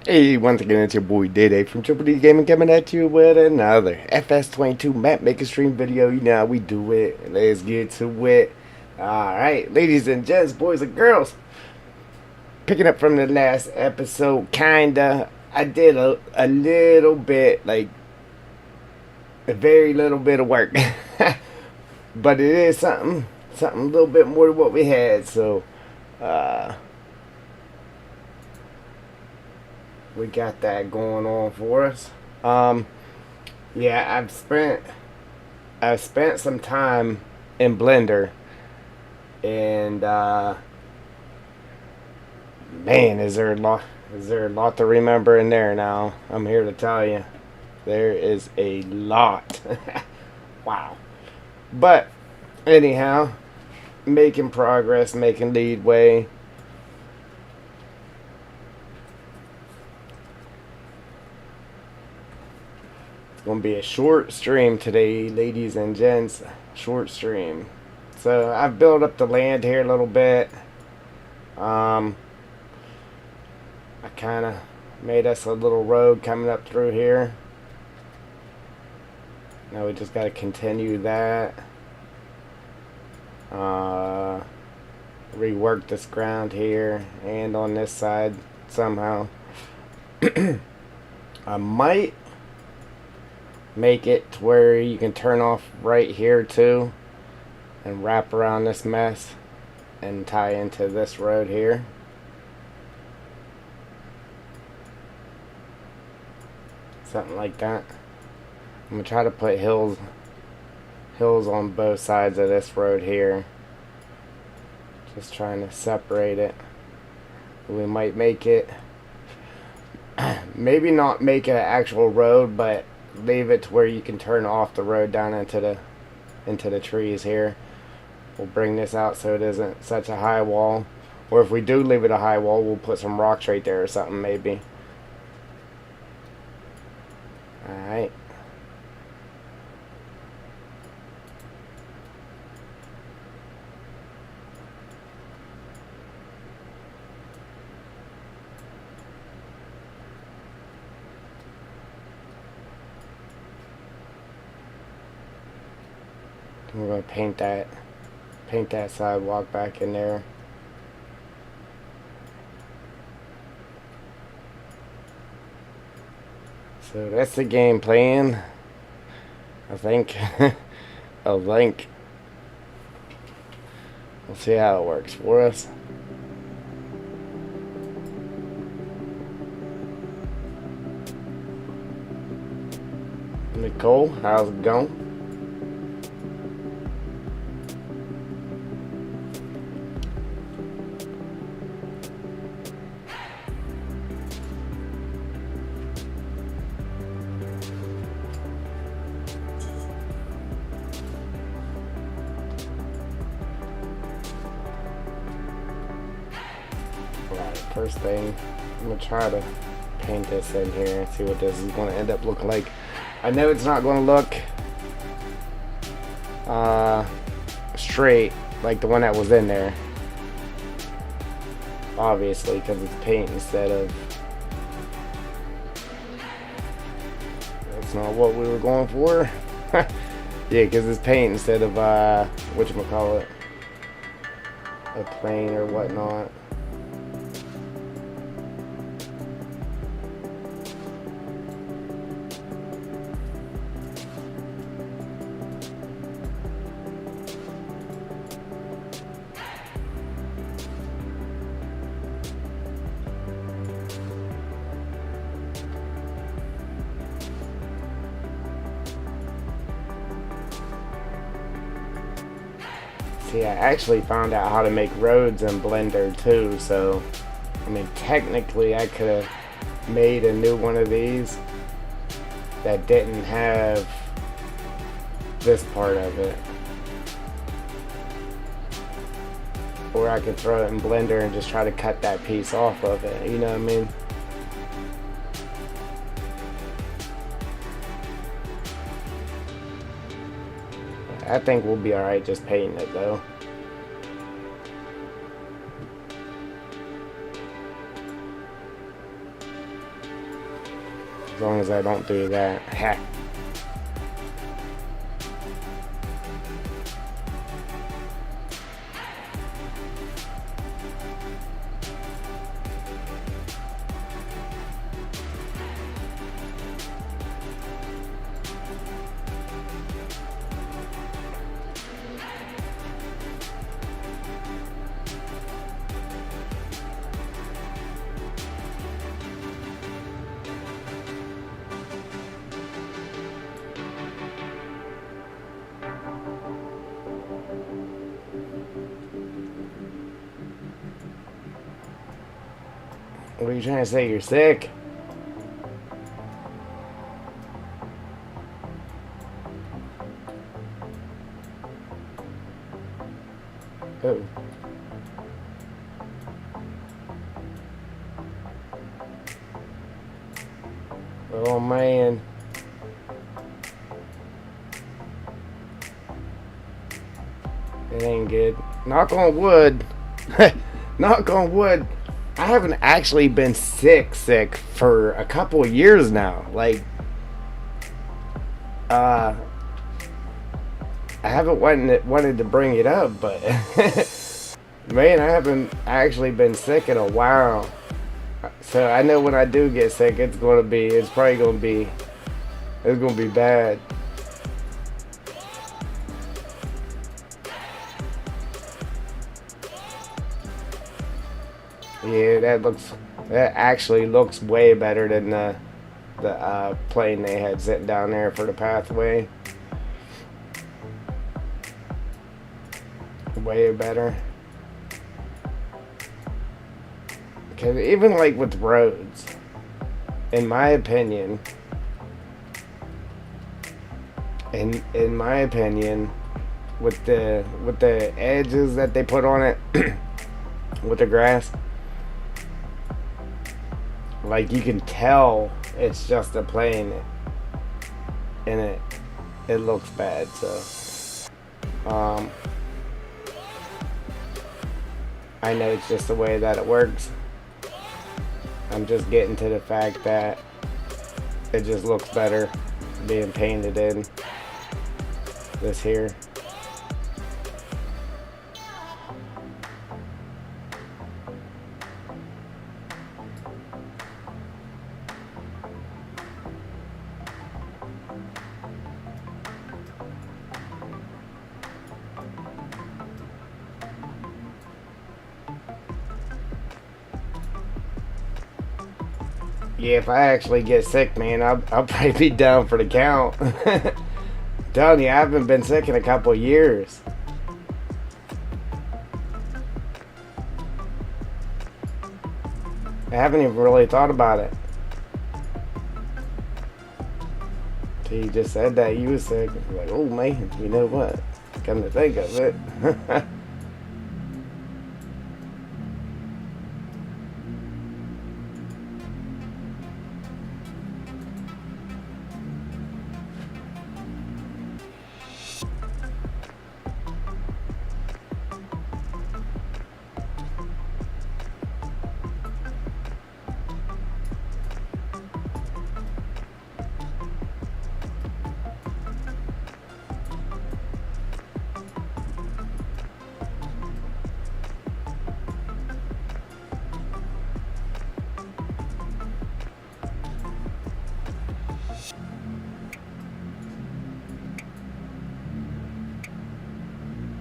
Hey, once again, it's your boy Day Day from Triple D Gaming coming at you with another FS22 map making stream video. You know how we do it. Let's get to it. Alright, ladies and gents, boys and girls. Picking up from the last episode, kinda. I did a little bit, like a very little bit of work. But it is something a little bit more than what we had, so we got that going on for us. Yeah, I've spent some time in Blender, and man, is there a lot to remember in there now. I'm here to tell you, there is a lot. Wow. But anyhow, making progress, making lead way. Gonna be a short stream today, ladies and gents. Short stream. So I've built up the land here a little bit. I kind of made us a little road coming up through here. Now we just got to continue that. Rework this ground here and on this side somehow. I might make it to where you can turn off right here too and wrap around this mess and tie into this road here. Something like that. I'm gonna try to put hills on both sides of this road here, just trying to separate it. We might make it maybe not make an actual road, but leave it to where you can turn off the road down into the trees here. We'll bring this out so it isn't such a high wall, or if we do leave it a high wall, we'll put some rocks right there or something maybe. Alright. We're gonna paint that sidewalk back in there. So that's the game plan, I think. A link. We'll see how it works for us. Nicole, how's it going? First thing, I'm gonna try to paint this in here and see what this is gonna end up looking like. I know it's not gonna look straight like the one that was in there, obviously, because it's paint instead of. That's not what we were going for. Yeah, because it's paint instead of whatchamacallit, a plane or whatnot. See, I actually found out how to make roads in Blender too, so I mean technically I could have made a new one of these that didn't have this part of it, or I could throw it in Blender and just try to cut that piece off of it, you know what I mean? I think we'll be alright just painting it though. As long as I don't do that. Ha. What are you trying to say? You're sick? Oh. Oh man. It ain't good. Knock on wood. Knock on wood. I haven't actually been sick for a couple of years now. Like, I haven't wanted to bring it up, but man, I haven't actually been sick in a while. So I know when I do get sick, it's probably gonna be bad. Yeah, that actually looks way better than the plane they had sent down there for the pathway. Way better. Because even like with roads, in my opinion, with the edges that they put on it, with the grass, like you can tell it's just a plane, and it looks bad. So, I know it's just the way that it works. I'm just getting to the fact that it just looks better being painted in this here. Yeah, if I actually get sick, man, I'll probably be down for the count. I'm telling you, I haven't been sick in a couple of years. I haven't even really thought about it. Till you just said that you was sick. I was like, oh man, you know what? Come to think of it.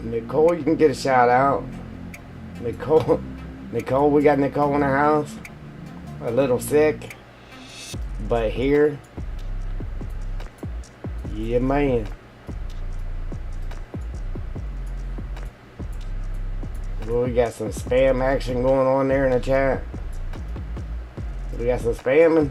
Nicole, you can get a shout out. Nicole, we got Nicole in the house. A little sick, but here, yeah, man. Well, we got some spam action going on there in the chat. We got some spamming.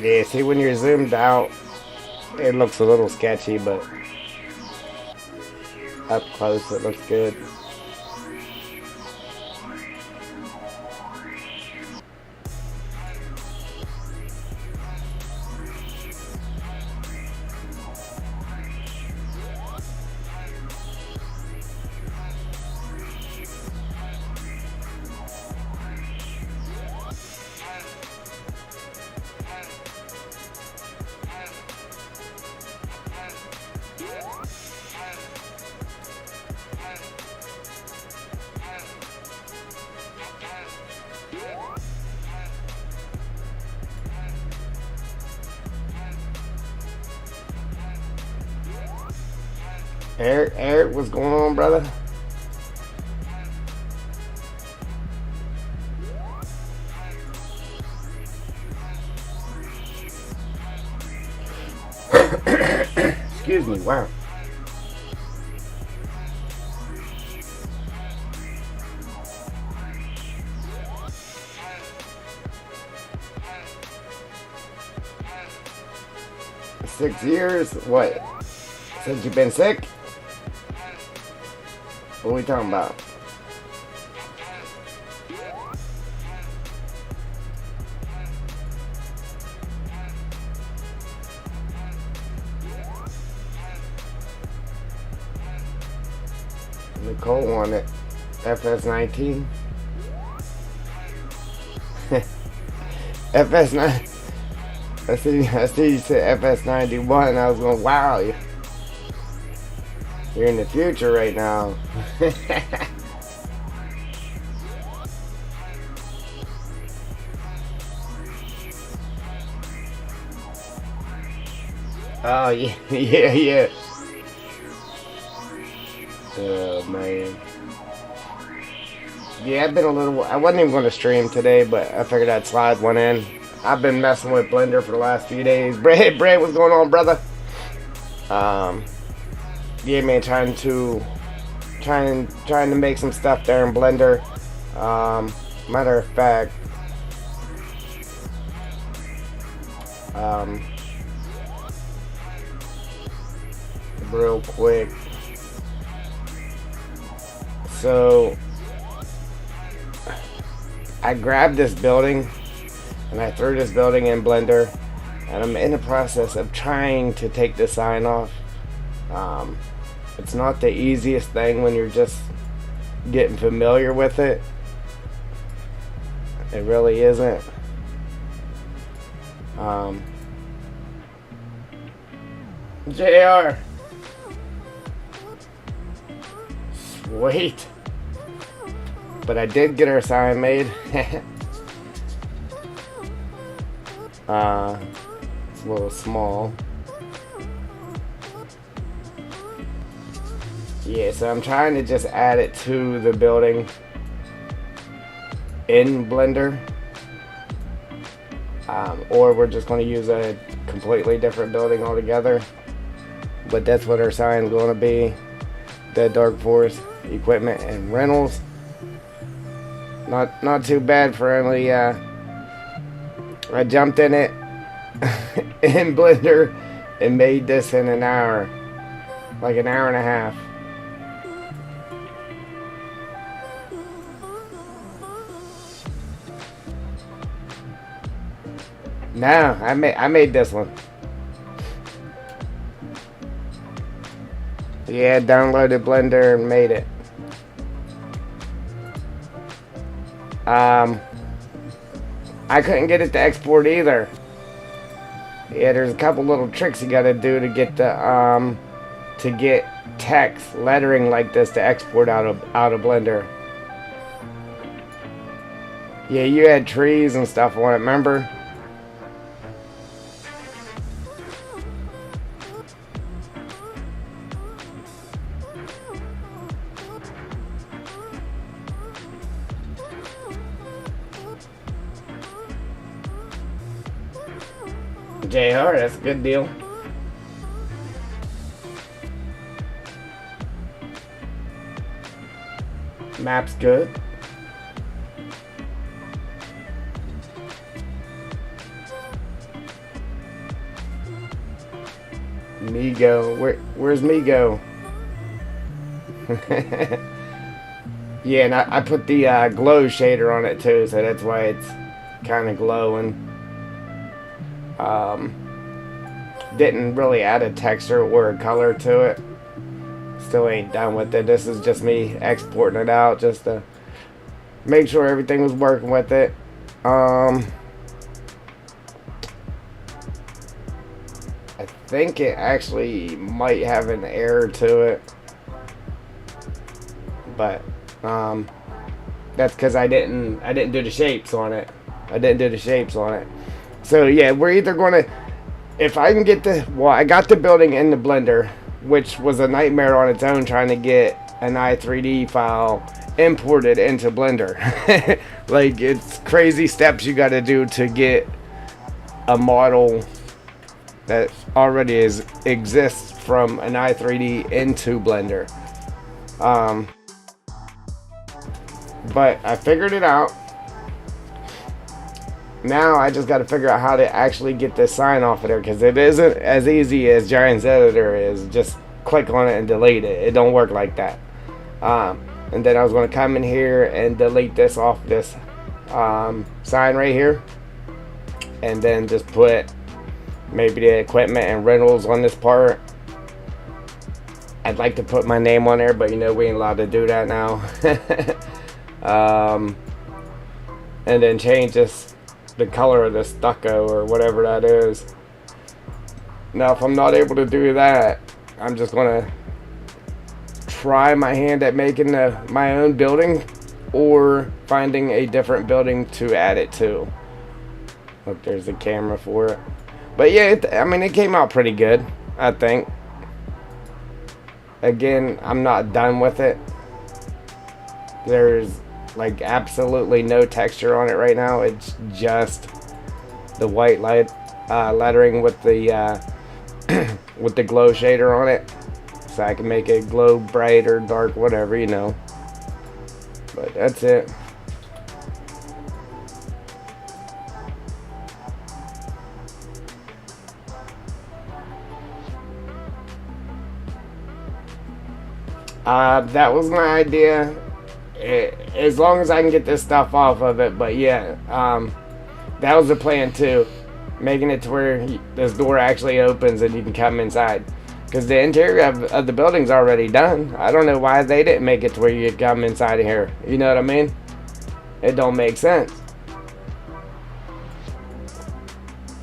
Yeah, see when you're zoomed out, It looks a little sketchy, but up close it looks good. Eric, what's going on, brother? Excuse me, wow. $6 years? What? Since you've been sick? What are we talking about? Nicole on it. FS19. FS9. I see you said FS91. I was going, wow, you're in the future right now. Oh, yeah, yeah. Oh, man. Yeah, I've been a little... I wasn't even going to stream today, but I figured I'd slide one in. I've been messing with Blender for the last few days. Brad, what's going on, brother? Yeah, man, trying to make some stuff there in Blender. Matter of fact, real quick. So I grabbed this building and I threw this building in Blender, and I'm in the process of trying to take the sign off. It's not the easiest thing when you're just getting familiar with it. It really isn't. JR. Sweet. But I did get our sign made. It's a little small. Yeah, so I'm trying to just add it to the building in Blender. Or we're just going to use a completely different building altogether. But that's what our sign's going to be. The Dark Forest equipment and rentals. Not too bad for only I jumped in it in Blender and made this in an hour. Like an hour and a half. No, I made this one. Yeah, downloaded Blender and made it. I couldn't get it to export either. Yeah, there's a couple little tricks you gotta do to get the to get text lettering like this to export out of Blender. Yeah, you had trees and stuff on it, remember? JR, that's a good deal. Map's good. me go? Where's me go? Yeah, and I put the glow shader on it too, so that's why it's kind of glowing. Didn't really add a texture or a color to it. Still ain't done with it. This is just me exporting it out just to make sure everything was working with it. I think it actually might have an error to it, but that's because I didn't do the shapes on it. So yeah, we're either gonna, if I can get I got the building in the Blender, which was a nightmare on its own trying to get an i3D file imported into Blender. Like, it's crazy steps you got to do to get a model that already exists from an i3D into Blender. But I figured it out. Now I just got to figure out how to actually get this sign off of there, because it isn't as easy as Giant's Editor is. Just click on it and delete it. It don't work like that. And then I was going to come in here and delete this off this sign right here, and then just put maybe the equipment and rentals on this part. I'd like to put my name on there, but you know we ain't allowed to do that now. And then change the color of the stucco or whatever that is. Now if I'm not able to do that, I'm just gonna try my hand at making my own building, or finding a different building to add it to. Look, there's the camera for it. But yeah, I mean, it came out pretty good, I think. Again, I'm not done with it. There's like absolutely no texture on it right now. It's just the white light lettering with the with the glow shader on it, so I can make it glow bright or dark, whatever, you know. But that's it. That was my idea. As long as I can get this stuff off of it. But yeah, that was the plan too, making it to where this door actually opens and you can come inside, because the interior of the building's already done. I don't know why they didn't make it to where you could come inside of here. You know what I mean? It don't make sense.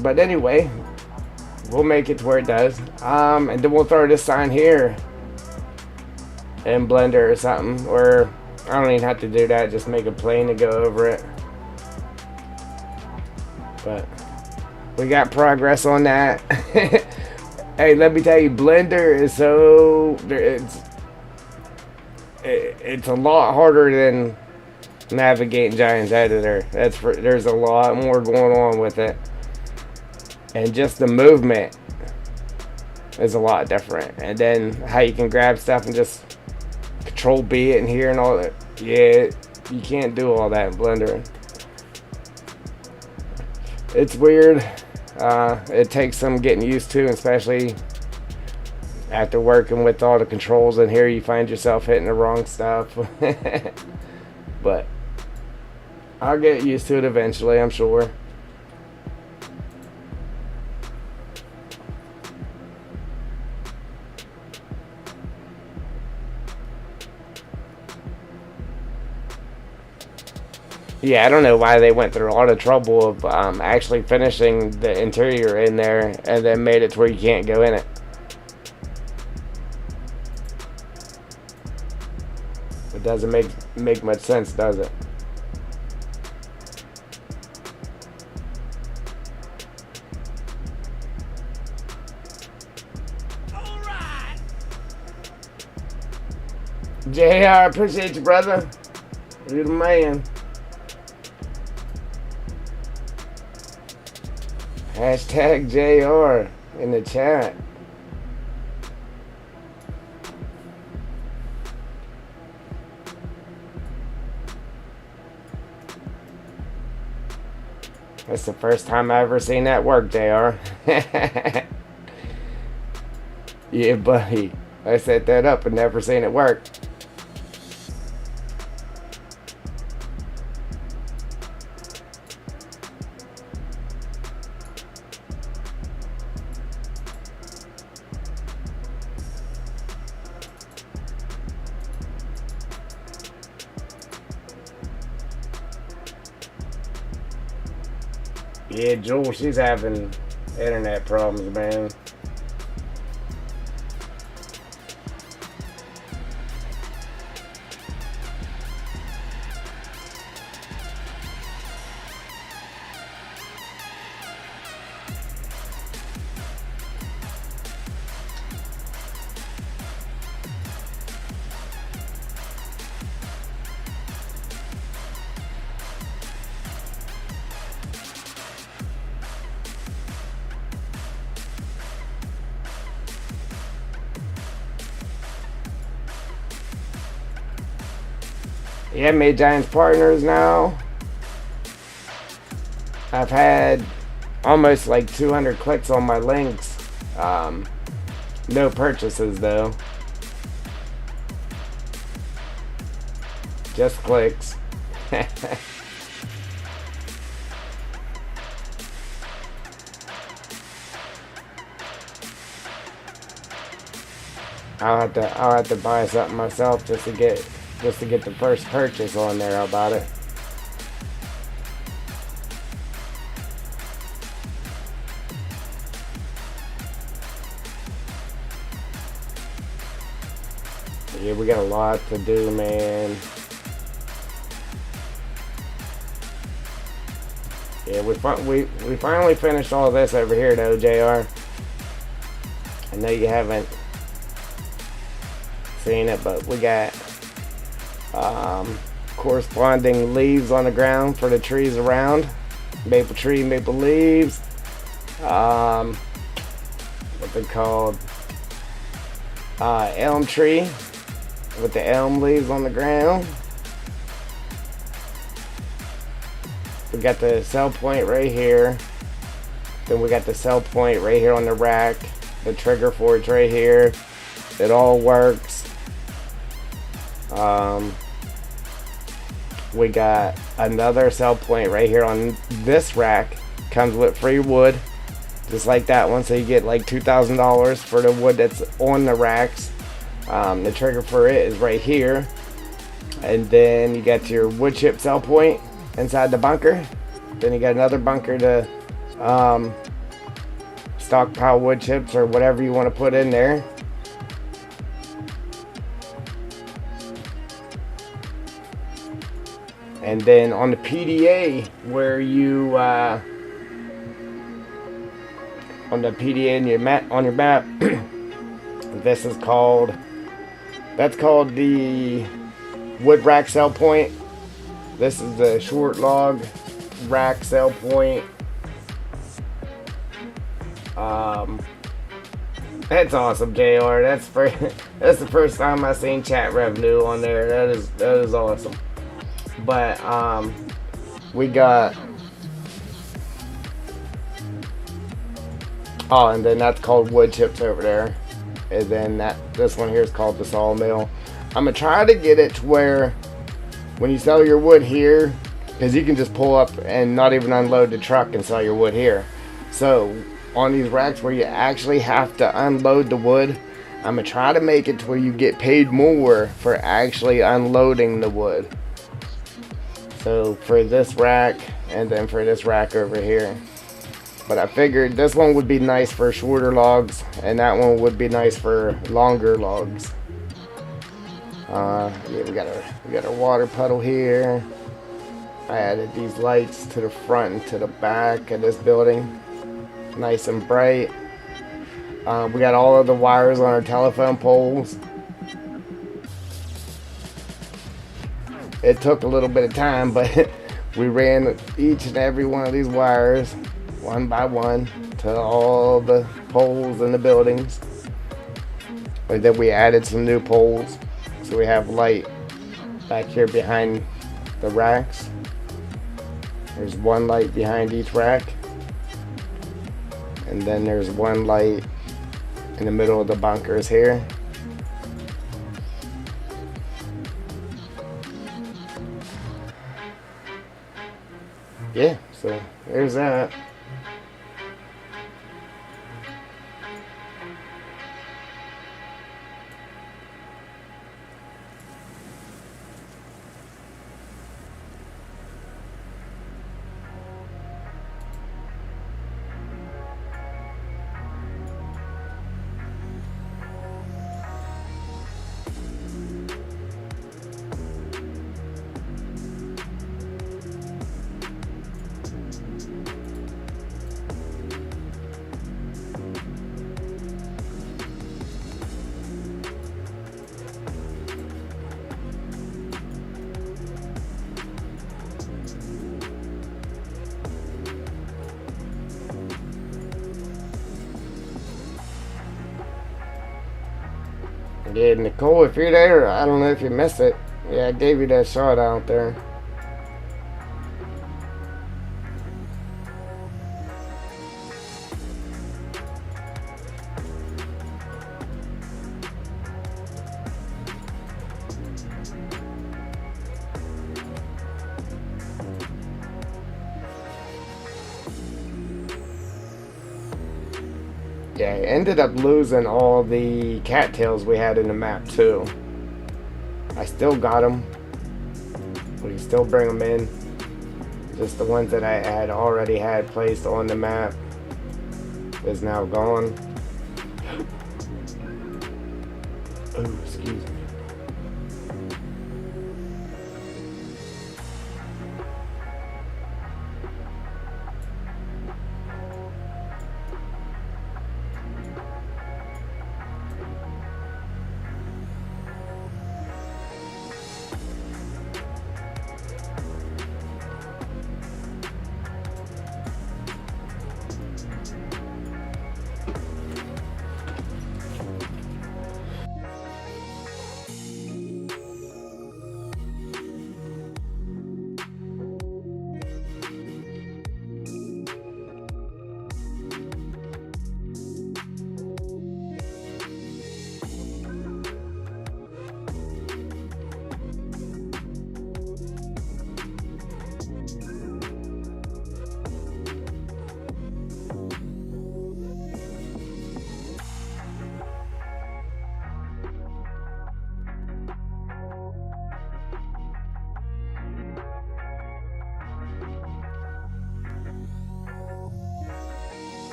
But anyway, we'll make it to where it does, and then we'll throw this sign here in Blender or something, or I don't even have to do that, just make a plane to go over it. But we got progress on that. Hey, let me tell you, Blender is it's a lot harder than navigating Giant's Editor. There's a lot more going on with it, and just the movement is a lot different. And then how you can grab stuff and just Control B it in here and all that. Yeah, you can't do all that in Blender. It's weird. It takes some getting used to, especially after working with all the controls in here. You find yourself hitting the wrong stuff. But I'll get used to it eventually, I'm sure. Yeah, I don't know why they went through all the trouble of actually finishing the interior in there and then made it to where you can't go in it. It doesn't make much sense, does it? All right. JR, appreciate you, brother. You're the man. Hashtag JR in the chat. That's the first time I ever seen that work, JR. Yeah, buddy. I set that up and never seen it work. Yeah, Jewel, she's having internet problems, man. Yeah, made Giants partners now. I've had almost like 200 clicks on my links. No purchases though. Just clicks. I'll have to buy something myself just to get the first purchase on there. How about it? Yeah, we got a lot to do, man. Yeah, we finally finished all this over here though, JR. I know you haven't seen it, but we got corresponding leaves on the ground for the trees around. Maple tree, maple leaves. What they called? Elm tree with the elm leaves on the ground. We got the cell point right here. Then we got the cell point right here on the rack. The trigger for it's right here. It all works. We got another cell point right here on this rack. Comes with free wood, just like that one. So you get like $2,000 for the wood that's on the racks. The trigger for it is right here. And then you got your wood chip cell point inside the bunker. Then you got another bunker to stockpile wood chips or whatever you want to put in there. And then on the PDA, where you on the PDA in your map, on your map, this is called, that's called the wood rack cell point. This is the short log rack cell point. That's awesome, JR. That's the first time I seen chat revenue on there. That is awesome. But we got, oh, and then that's called wood chips over there. And then this one here is called the sawmill. I'm gonna try to get it to where when you sell your wood here, because you can just pull up and not even unload the truck and sell your wood here. So on these racks where you actually have to unload the wood, I'm gonna try to make it to where you get paid more for actually unloading the wood. So for this rack, and then for this rack over here. But I figured this one would be nice for shorter logs, and that one would be nice for longer logs. Yeah, we got our water puddle here. I added these lights to the front and to the back of this building, nice and bright. We got all of the wires on our telephone poles. It took a little bit of time, but we ran each and every one of these wires one by one to all the poles in the buildings. And then we added some new poles, so we have light back here behind the racks. There's one light behind each rack, and then there's one light in the middle of the bunkers here. Yeah, so there's that. Yeah, Nicole, if you're there, I don't know if you missed it. Yeah, I gave you that shot out there. Yeah, I ended up losing all the cattails we had in the map too. I still got them. We can still bring them in. Just the ones that I had already had placed on the map is now gone. Oh, excuse me.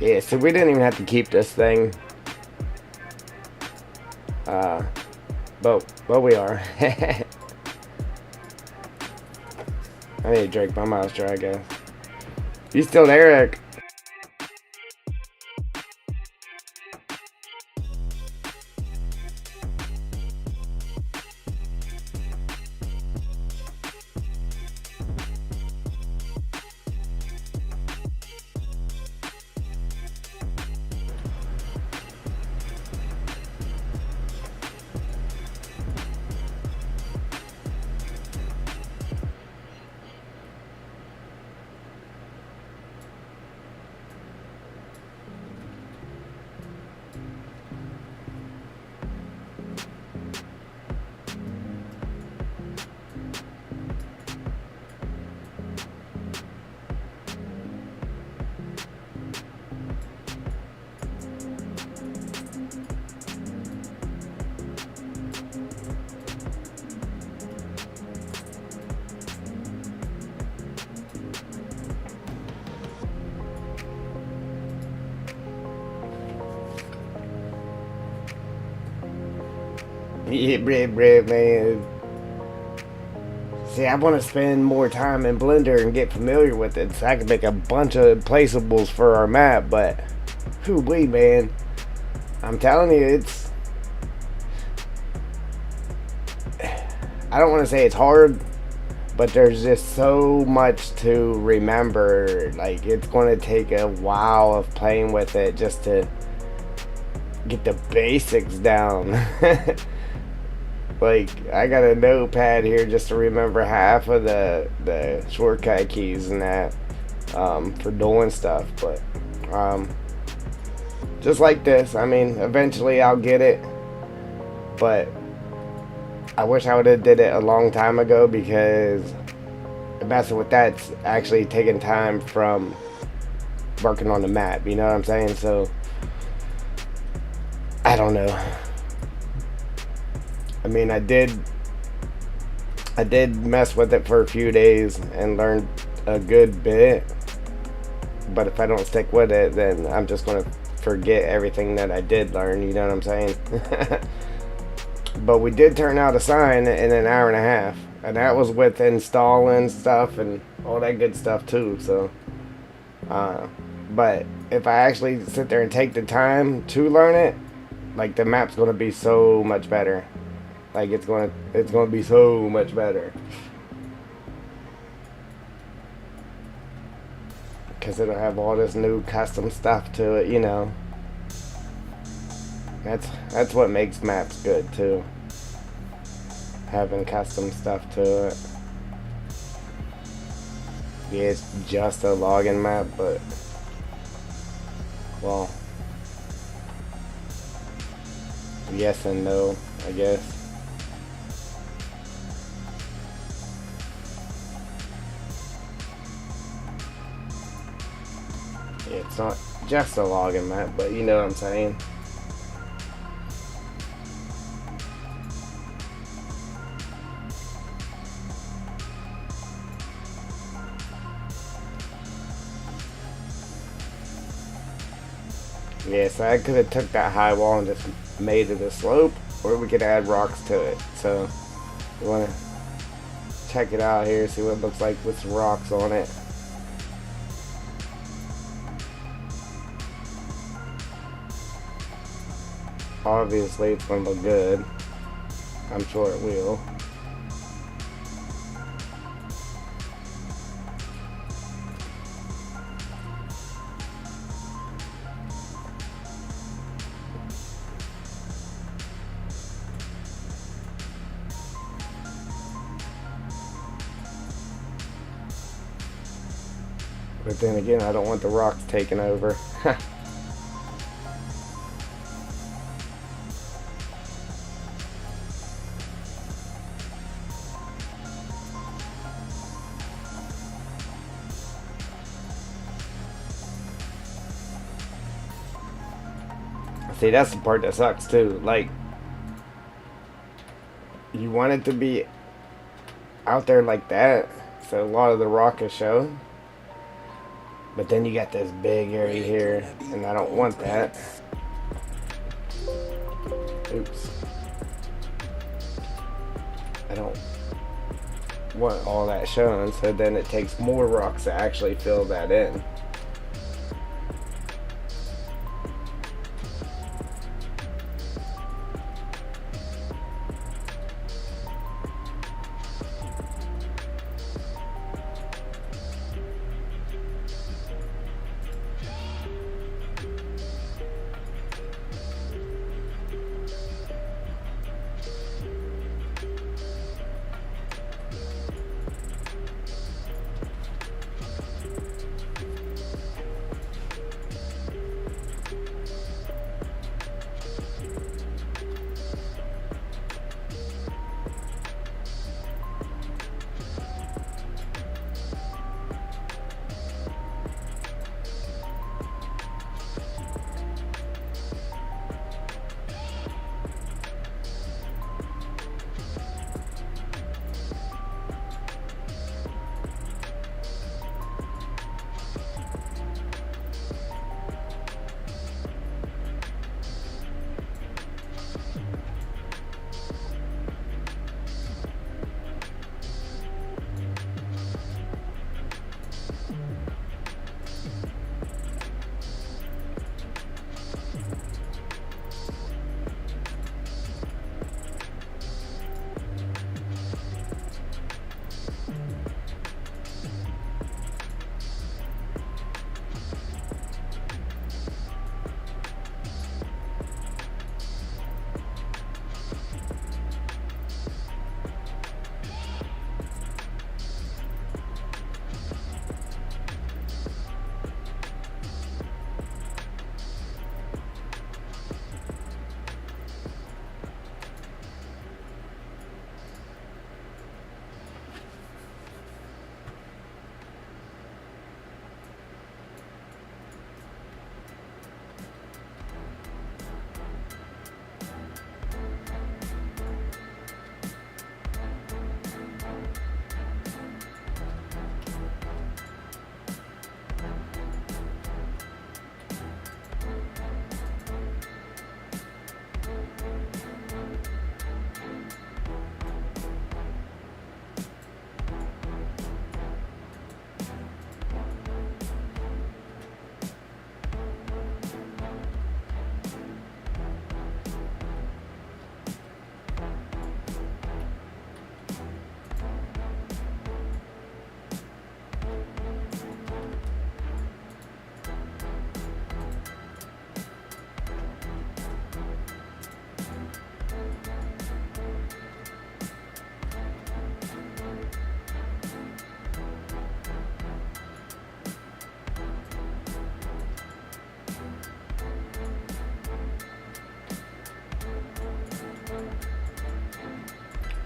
Yeah, so we didn't even have to keep this thing. But we are. I need to drink, my mouth's dry, I guess. You still there, Eric? Yeah, man. See, I want to spend more time in Blender and get familiar with it so I can make a bunch of placeables for our map, but whoo-wee, man. I'm telling you, it's... I don't want to say it's hard, but there's just so much to remember. Like, it's going to take a while of playing with it just to get the basics down. Like, I got a notepad here just to remember half of the shortcut keys and that for doing stuff. But just like this, I mean, eventually I'll get it. But I wish I would have did it a long time ago, because messing with that's actually taking time from working on the map. You know what I'm saying? So, I don't know. I mean, I did mess with it for a few days and learned a good bit, but if I don't stick with it, then I'm just going to forget everything that I did learn, you know what I'm saying? But we did turn out a sign in an hour and a half, and that was with installing stuff and all that good stuff too. So but if I actually sit there and take the time to learn it, like, the map's going to be so much better. Like, it's going to be so much better. Because it'll have all this new custom stuff to it, you know. That's what makes maps good, too. Having custom stuff to it. Yeah, it's just a logging map, but... well... yes and no, I guess. It's not just a logging map, but you know what I'm saying. Yeah, so I could have took that high wall and just made it a slope, or we could add rocks to it. So, you want to check it out here, see what it looks like with some rocks on it. Obviously, it's going to look good. I'm sure it will. But then again, I don't want the rocks taking over. See, that's the part that sucks too. Like, you want it to be out there like that, so a lot of the rock is shown. But then you got this big area here, and I don't want that. Oops. I don't want all that shown, so then it takes more rocks to actually fill that in.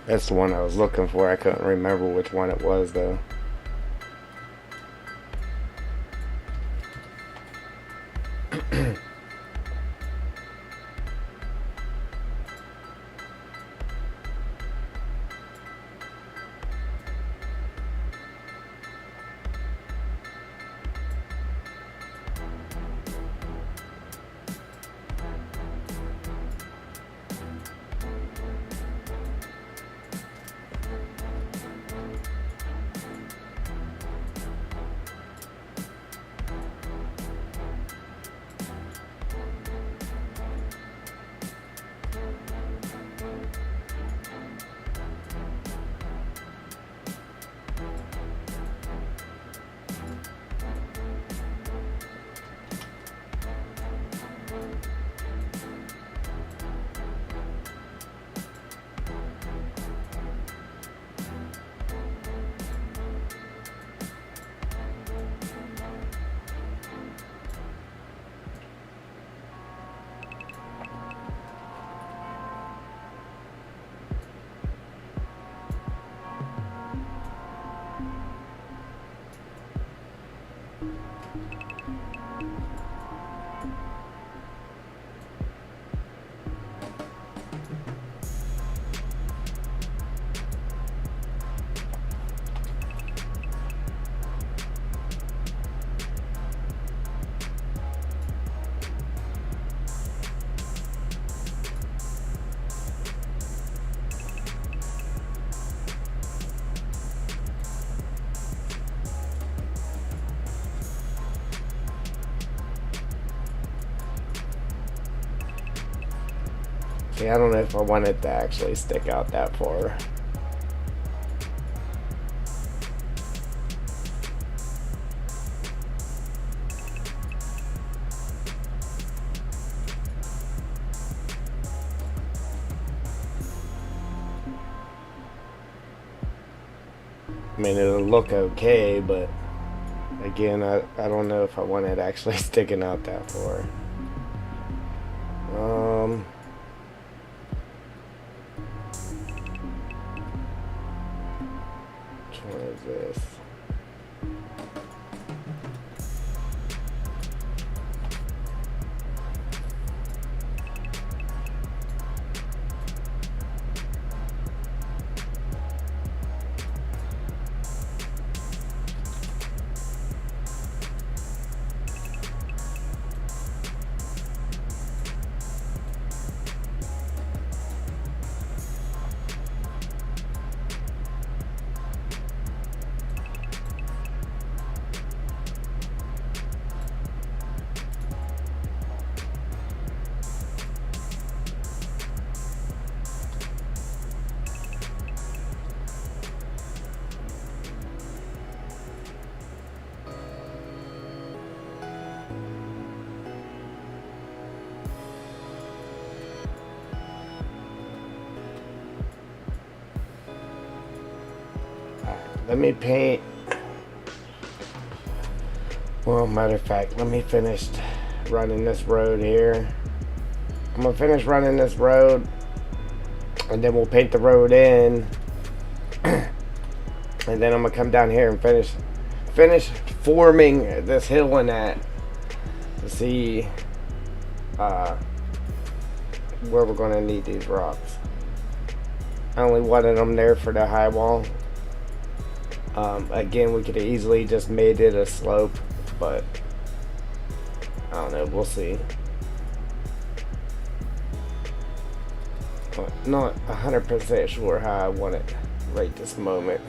That's the one I was looking for. I couldn't remember which one it was though. See, I don't know if I want it to actually stick out that far. I mean, it'll look okay, but again, I don't know if I want it actually sticking out that far. Which one is this? Let me paint. Well, matter of fact, let me finish running this road here. I'm gonna finish running this road, and then we'll paint the road in, and then I'm gonna come down here and finish forming this hill and that to see where we're gonna need these rocks. I only wanted them there for the high wall. Again, we could have easily just made it a slope, but I don't know, we'll see. But not 100% sure how I want it right this moment.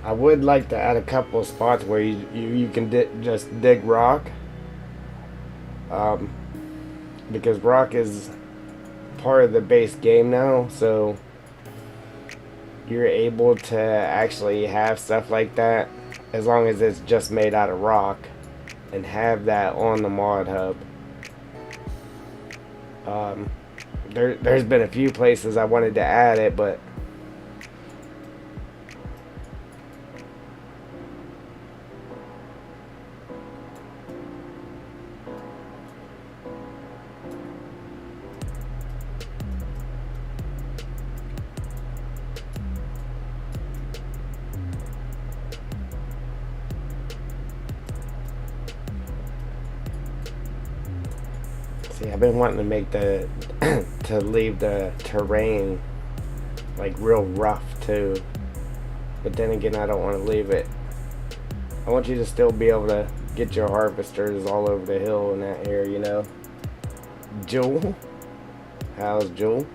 I would like to add a couple of spots where you can just dig rock, because rock is part of the base game now, so you're able to actually have stuff like that as long as it's just made out of rock and have that on the mod hub. There's been a few places I wanted to add it, but see, I've been wanting to make the to leave the terrain like real rough too, but then again, I don't want to leave it. I want you to still be able to get your harvesters all over the hill in that area, you know. Jewel, how's Jewel?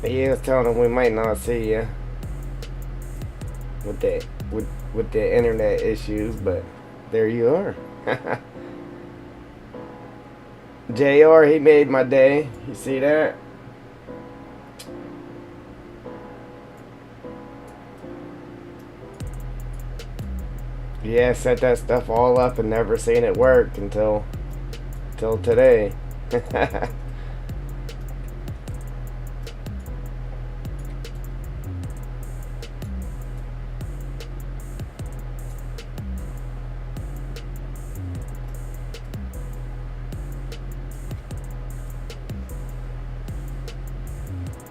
He was telling him we might not see you with the with the internet issues, but there you are. JR, he made my day. You see that? Yeah, set that stuff all up and never seen it work until today.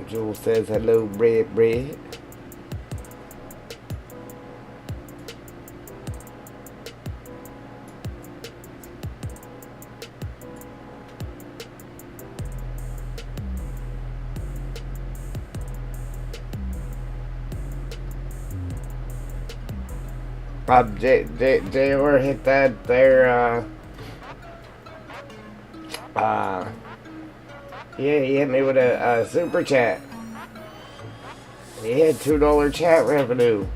Jules says hello, bread. JR hit that there, yeah, he hit me with a super chat. He had $2 chat revenue.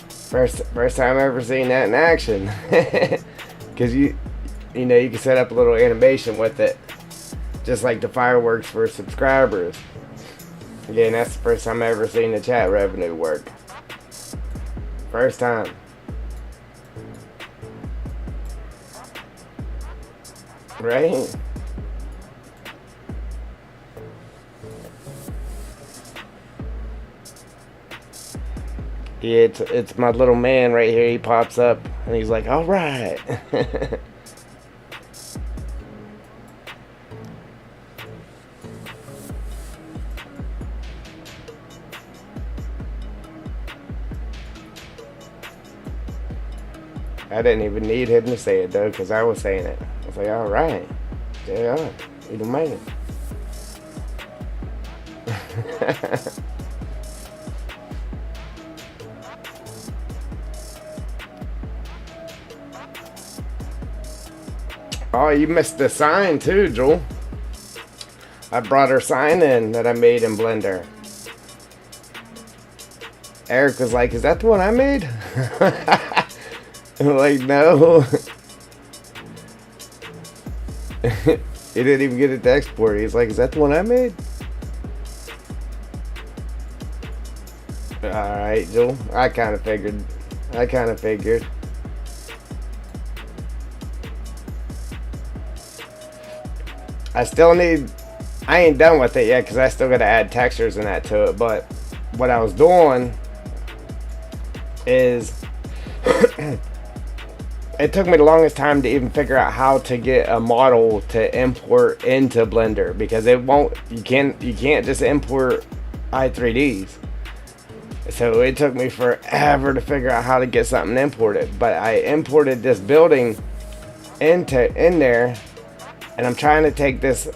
First time I ever seen that in action. Cause you know, you can set up a little animation with it, just like the fireworks for subscribers. Again, that's the first time I ever seen the chat revenue work. First time. Right? Yeah, it's my little man right here. He pops up and he's like, all right. I didn't even need him to say it though, because I was saying it. I was like, all right, JR, you the man. Oh, you missed the sign too, Joel. I brought her sign in that I made in Blender. Eric was like, is that the one I made? I'm like, no. He didn't even get it to export. He's like, is that the one I made? Alright, Joel. I kind of figured. I ain't done with it yet because I still got to add textures and that to it. But what I was doing is it took me the longest time to even figure out how to get a model to import into Blender, because you can't just import i3ds. So it took me forever to figure out how to get something imported. But I imported this building in there, and I'm trying to take this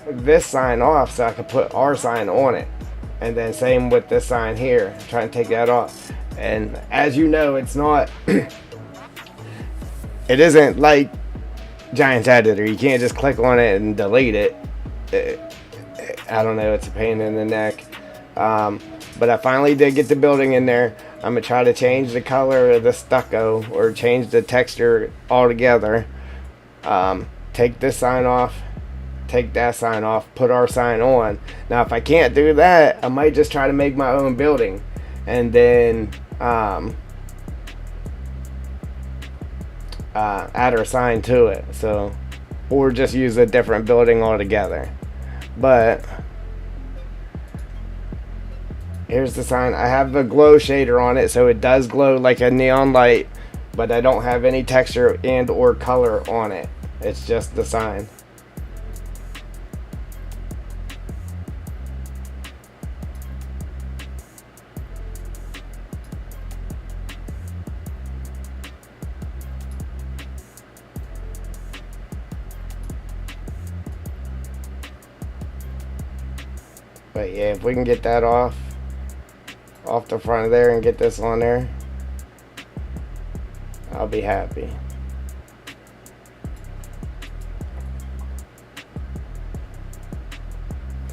sign off so I can put our sign on it. And then same with this sign here, I'm trying to take that off. And as you know, it's not it isn't like Giants Editor. You can't just click on it and delete it. I don't know, it's a pain in the neck. But I finally did get the building in there. I'm gonna try to change the color of the stucco or change the texture altogether. Take this sign off, take that sign off, put our sign on. Now if I can't do that, I might just try to make my own building and then add our sign to it. So, or just use a different building altogether. But here's the sign. I have the glow shader on it, so it does glow like a neon light, but I don't have any texture and or color on it. It's just the sign. But yeah, if we can get that off the front of there and get this on there, I'll be happy.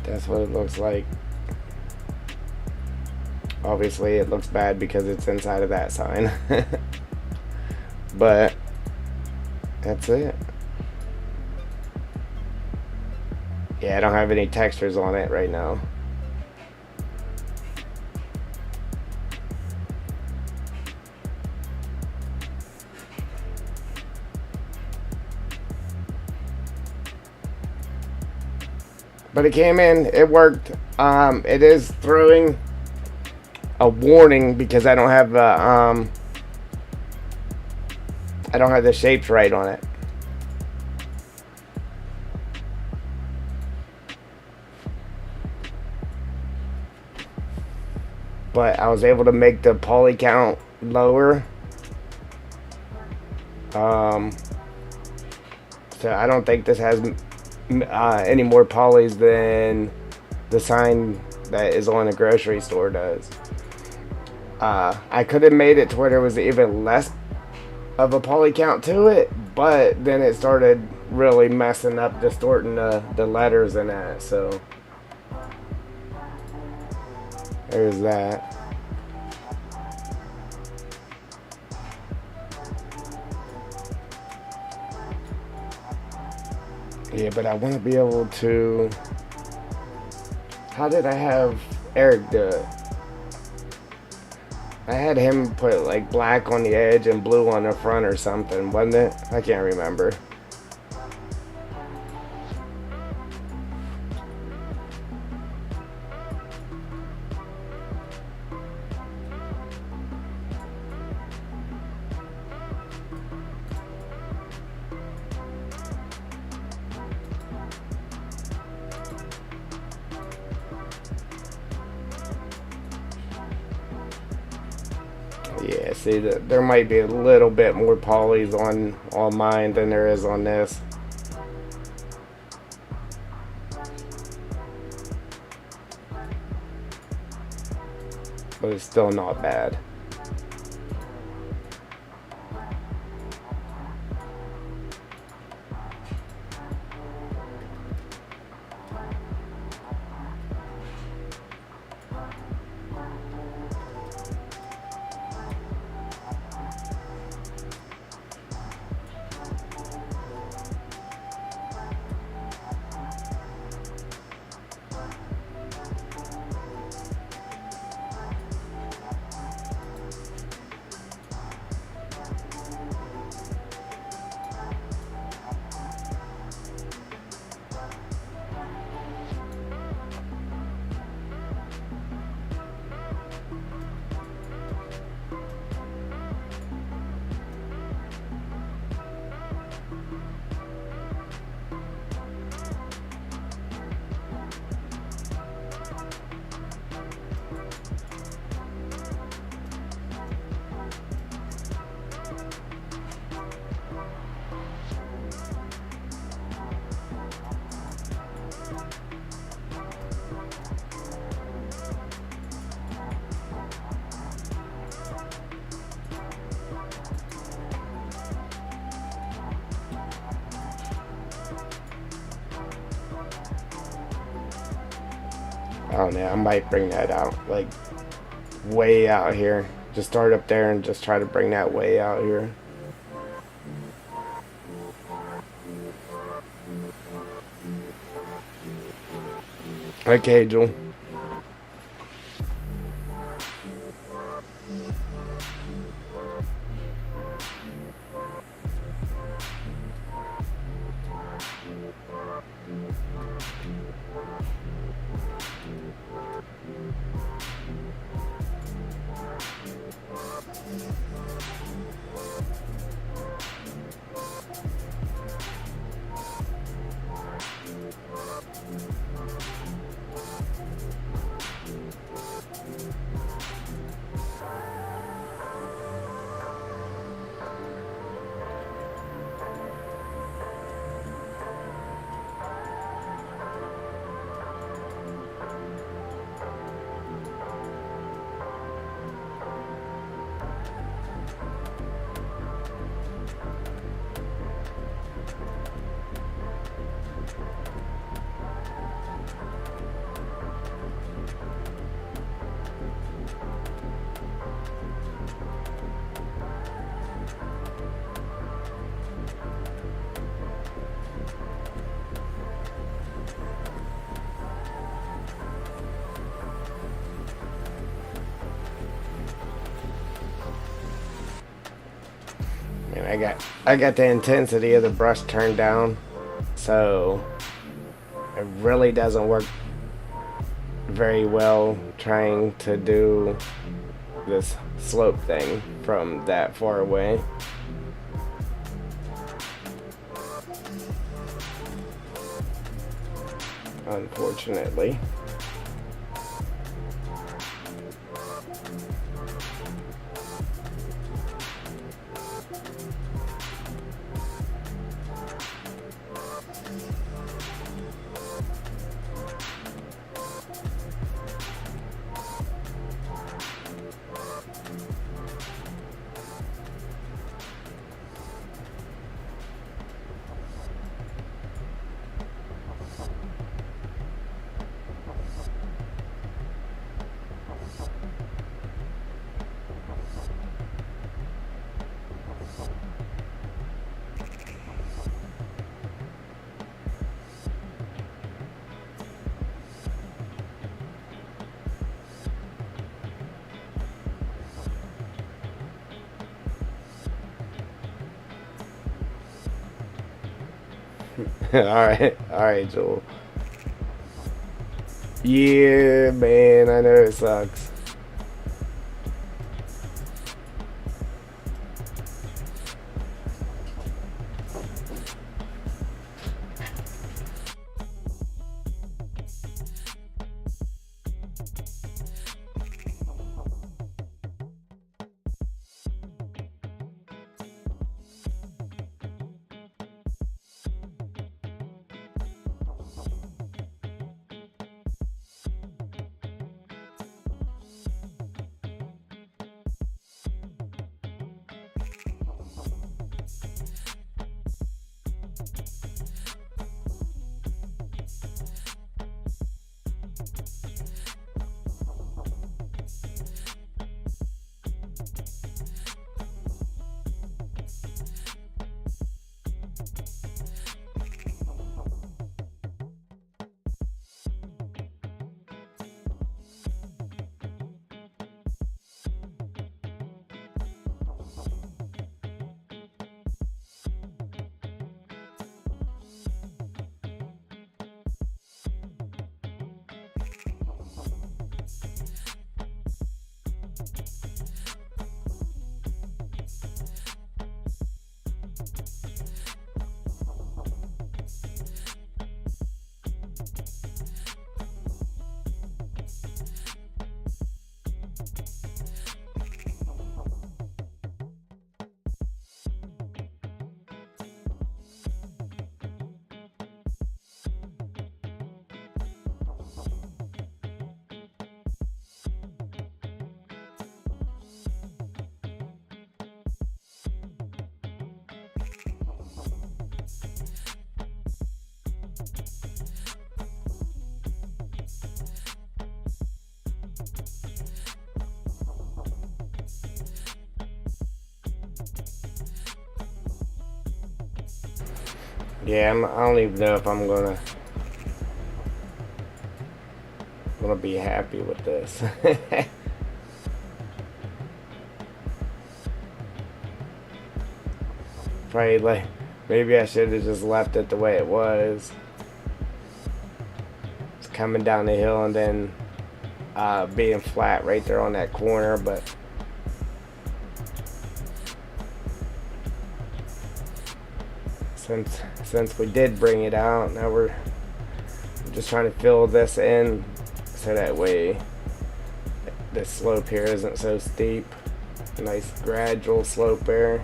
That's what it looks like. Obviously, it looks bad because it's inside of that sign. But that's it. Yeah, I don't have any textures on it right now. But it came in, it worked. It is throwing a warning because I don't have the shapes right on it. But I was able to make the poly count lower. So I don't think this has any more polys than the sign that is on the grocery store does. I could have made it to where there was even less of a poly count to it, but then it started really messing up, distorting the letters in that. So there's that. Yeah, but I want to be able to... How did I have Eric do it? I had him put like black on the edge and blue on the front or something, wasn't it? I can't remember. Yeah, see, there might be a little bit more polys on mine than there is on this. But it's still not bad. Oh man, I might bring that out, like, way out here. Just start up there and just try to bring that way out here. Okay, Joel. I got the intensity of the brush turned down, so it really doesn't work very well trying to do this slope thing from that far away. Unfortunately. Alright, Joel. Yeah, man, I know it sucks. Yeah, I don't even know if I'm gonna be happy with this. Probably like maybe I should have just left it the way it was. It's coming down the hill and then being flat right there on that corner, but since we did bring it out, now we're just trying to fill this in so that way this slope here isn't so steep. Nice gradual slope there.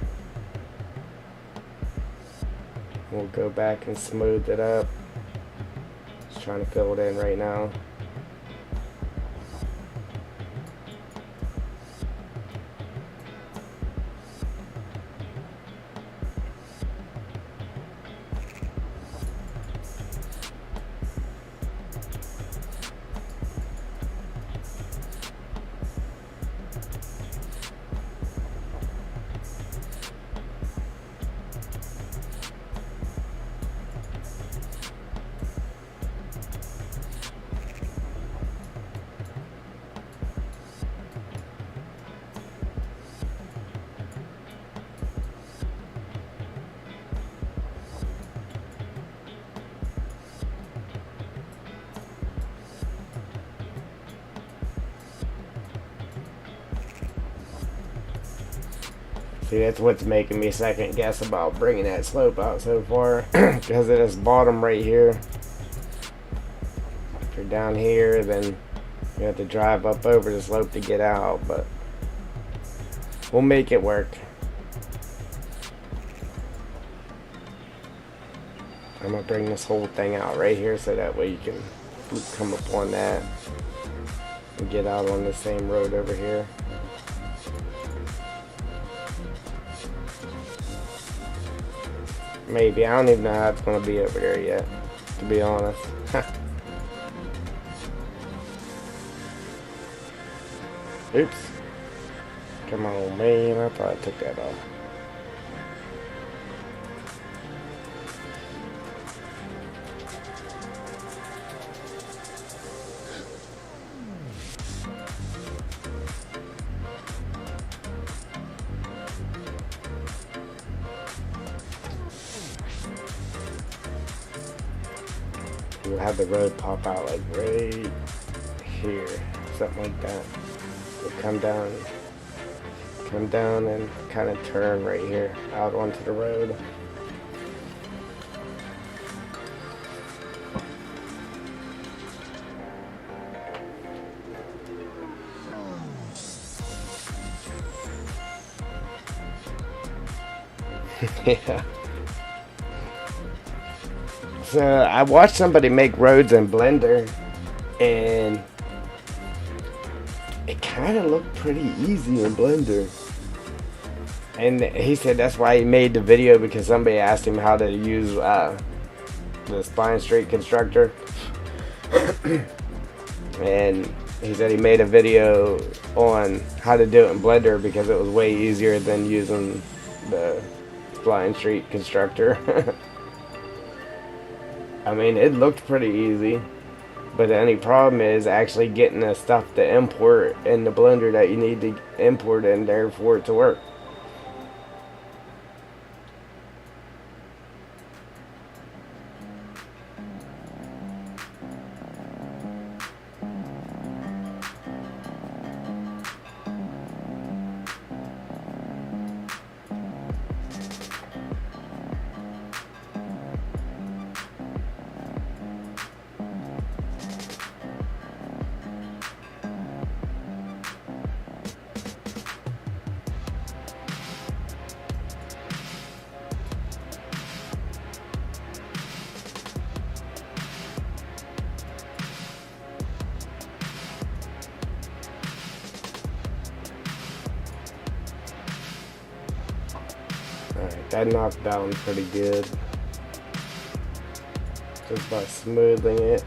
We'll go back and smooth it up. Just trying to fill it in right now. See, that's what's making me second guess about bringing that slope out so far. Because of this bottom right here. If you're down here, then you have to drive up over the slope to get out, but we'll make it work. I'm gonna bring this whole thing out right here so that way you can come up on that and get out on the same road over here. Maybe. I don't even know how it's gonna be over there yet, to be honest. Oops. Come on, man. I thought I took that off. We'll have the road pop out like right here, something like that. We'll come down and kind of turn right here out onto the road. Yeah. So I watched somebody make roads in Blender, and it kind of looked pretty easy in Blender. And he said that's why he made the video, because somebody asked him how to use the spline street constructor. And he said he made a video on how to do it in Blender because it was way easier than using the spline street constructor. I mean, it looked pretty easy, but the only problem is actually getting the stuff to import in the Blender that you need to import in there for it to work. Alright, that knocked down pretty good. Just by smoothing it.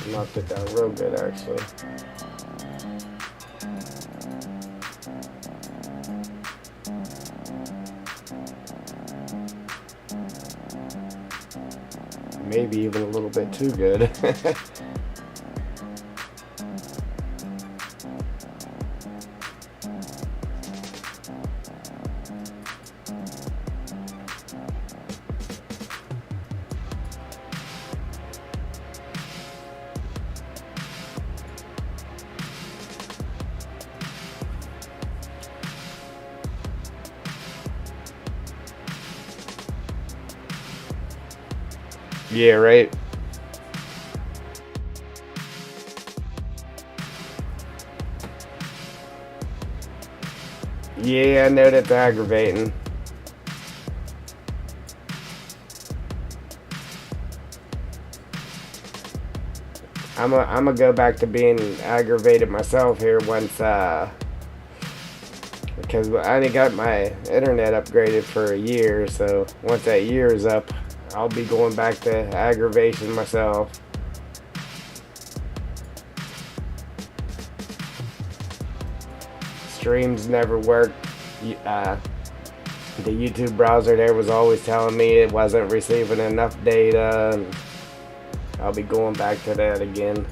Knocked it down real good, actually. Maybe even a little bit too good. Yeah, right. Yeah, I know that's aggravating. I'm gonna go back to being aggravated myself here once, because I only got my internet upgraded for a year, so once that year is up, I'll be going back to aggravation myself. Streams never worked. The YouTube browser there was always telling me it wasn't receiving enough data, and I'll be going back to that again.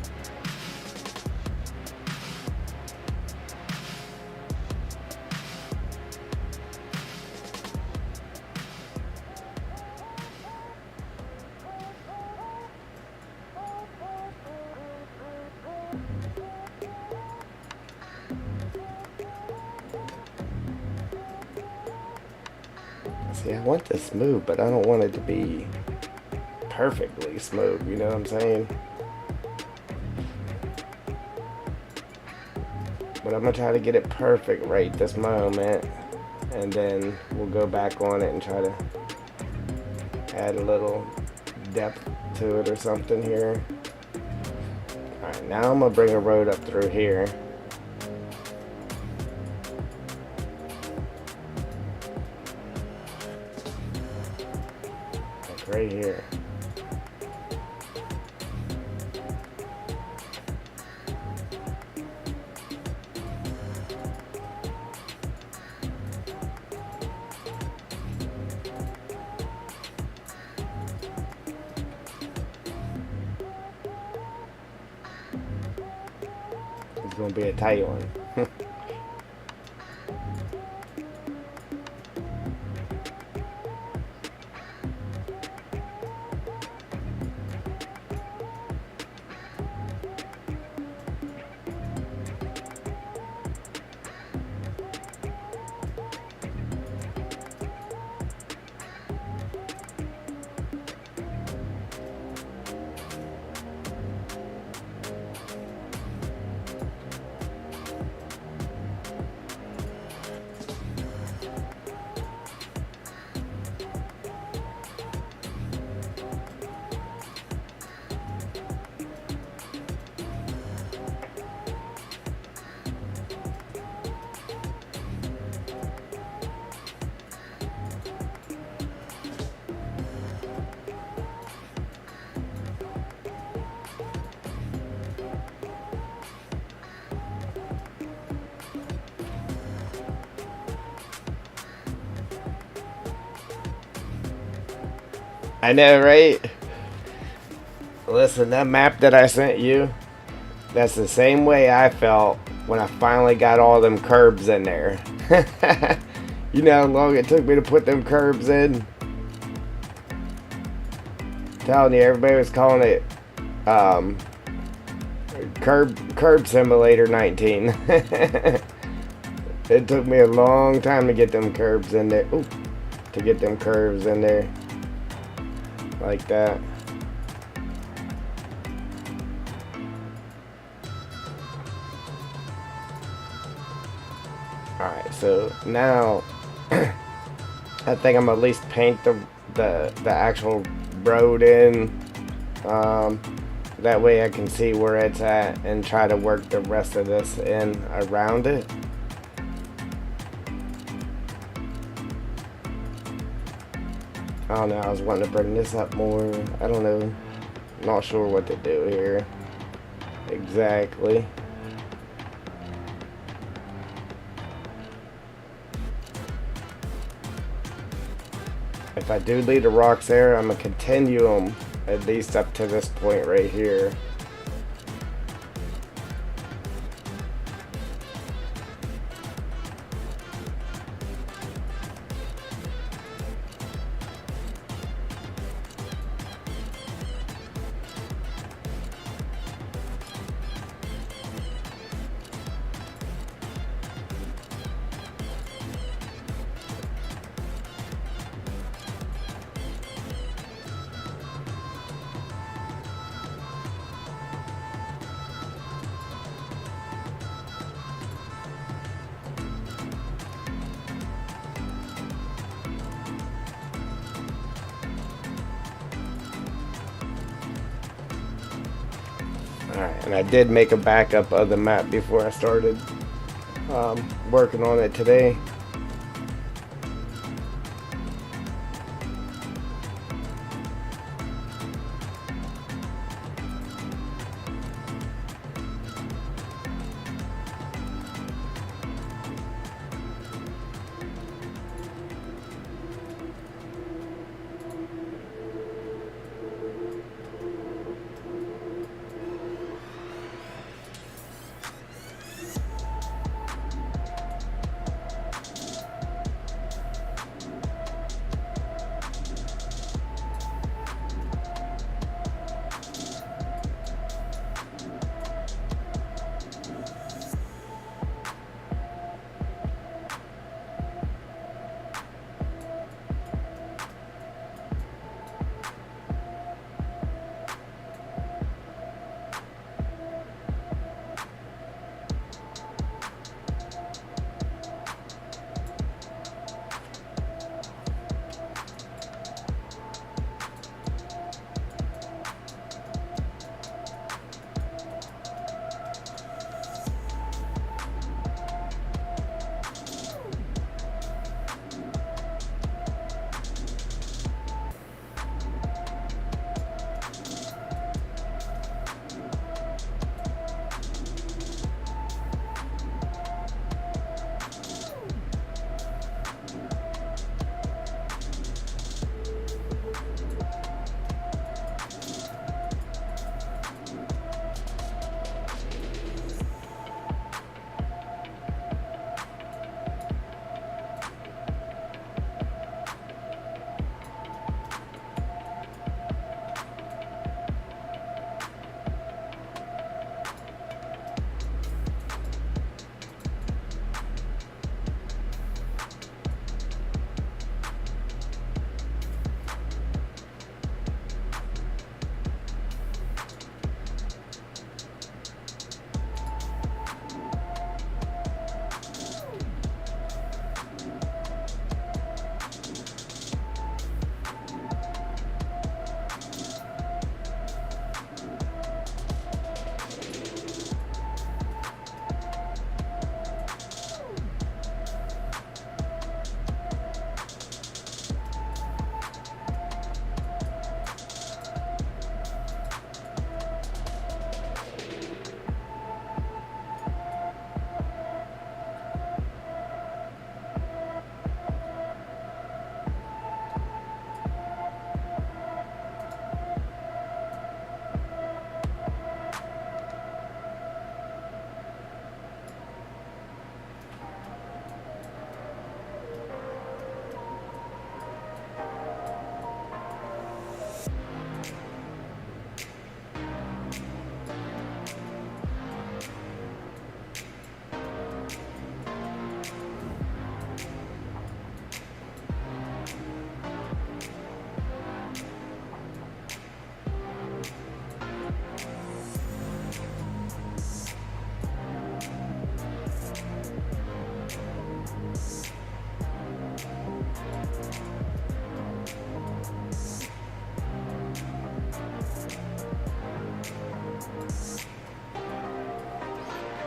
See, I want this smooth, but I don't want it to be perfectly smooth, you know what I'm saying? But I'm gonna try to get it perfect right this moment, and then we'll go back on it and try to add a little depth to it or something here. Alright, now I'm gonna bring a road up through here. Like right here. It's gonna be a tight one. I know, right? Listen, that map that I sent you, that's the same way I felt when I finally got all them curbs in there. You know how long it took me to put them curbs in? Telling you, everybody was calling it Curb Simulator 19. It took me a long time to get them curbs in there. Ooh, to get them curves in there. Like that. Alright, so now I think I'm gonna at least paint the actual road in. That way I can see where it's at and try to work the rest of this in around it. I don't know, I was wanting to bring this up more. I don't know. Not sure what to do here. Exactly. If I do leave the rocks there, I'm going to continue them at least up to this point right here. Alright, and I did make a backup of the map before I started working on it today.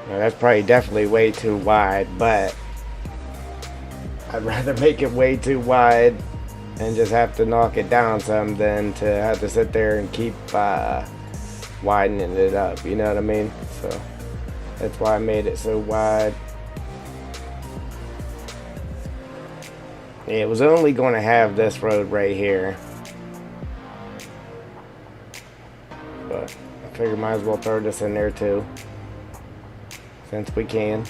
Now, that's probably definitely way too wide, but I'd rather make it way too wide and just have to knock it down some than to have to sit there and keep widening it up, you know what I mean? So that's why I made it so wide. It was only going to have this road right here, but I figured might as well throw this in there too, since we can.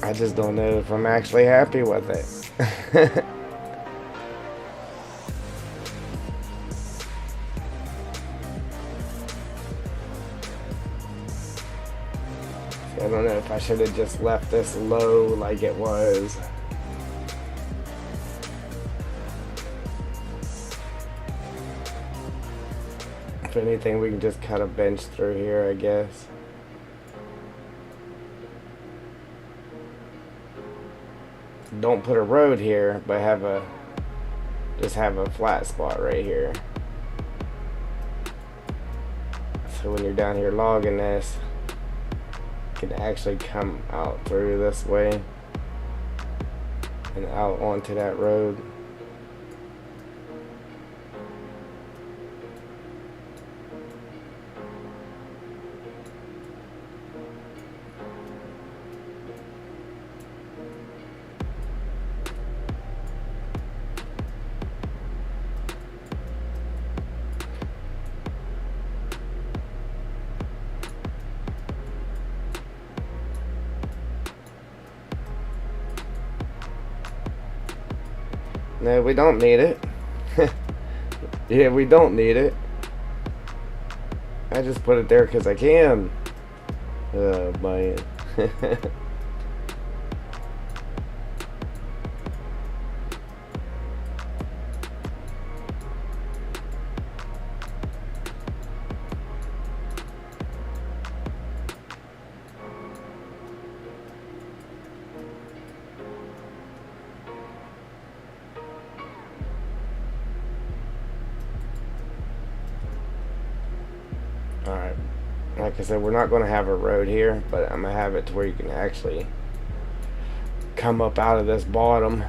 I just don't know if I'm actually happy with it. I don't know if I should have just left this low like it was. If anything, we can just cut a bench through here, I guess. Don't put a road here, but just have a flat spot right here. So when you're down here logging this, you can actually come out through this way and out onto that road. No, we don't need it. Yeah, we don't need it. I just put it there because I can. Oh, man. Alright, like I said, we're not going to have a road here, but I'm going to have it to where you can actually come up out of this bottom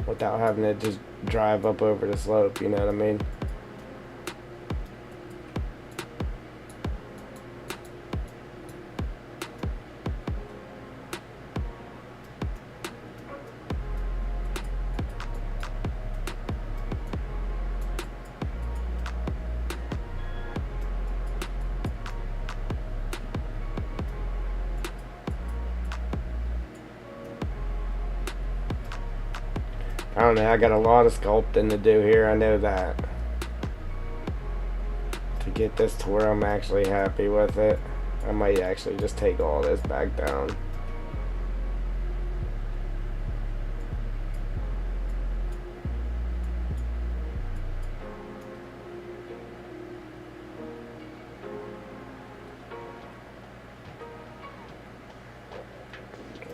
without having to just drive up over the slope, you know what I mean? I don't know, I got a lot of sculpting to do here, I know that. To get this to where I'm actually happy with it, I might actually just take all this back down.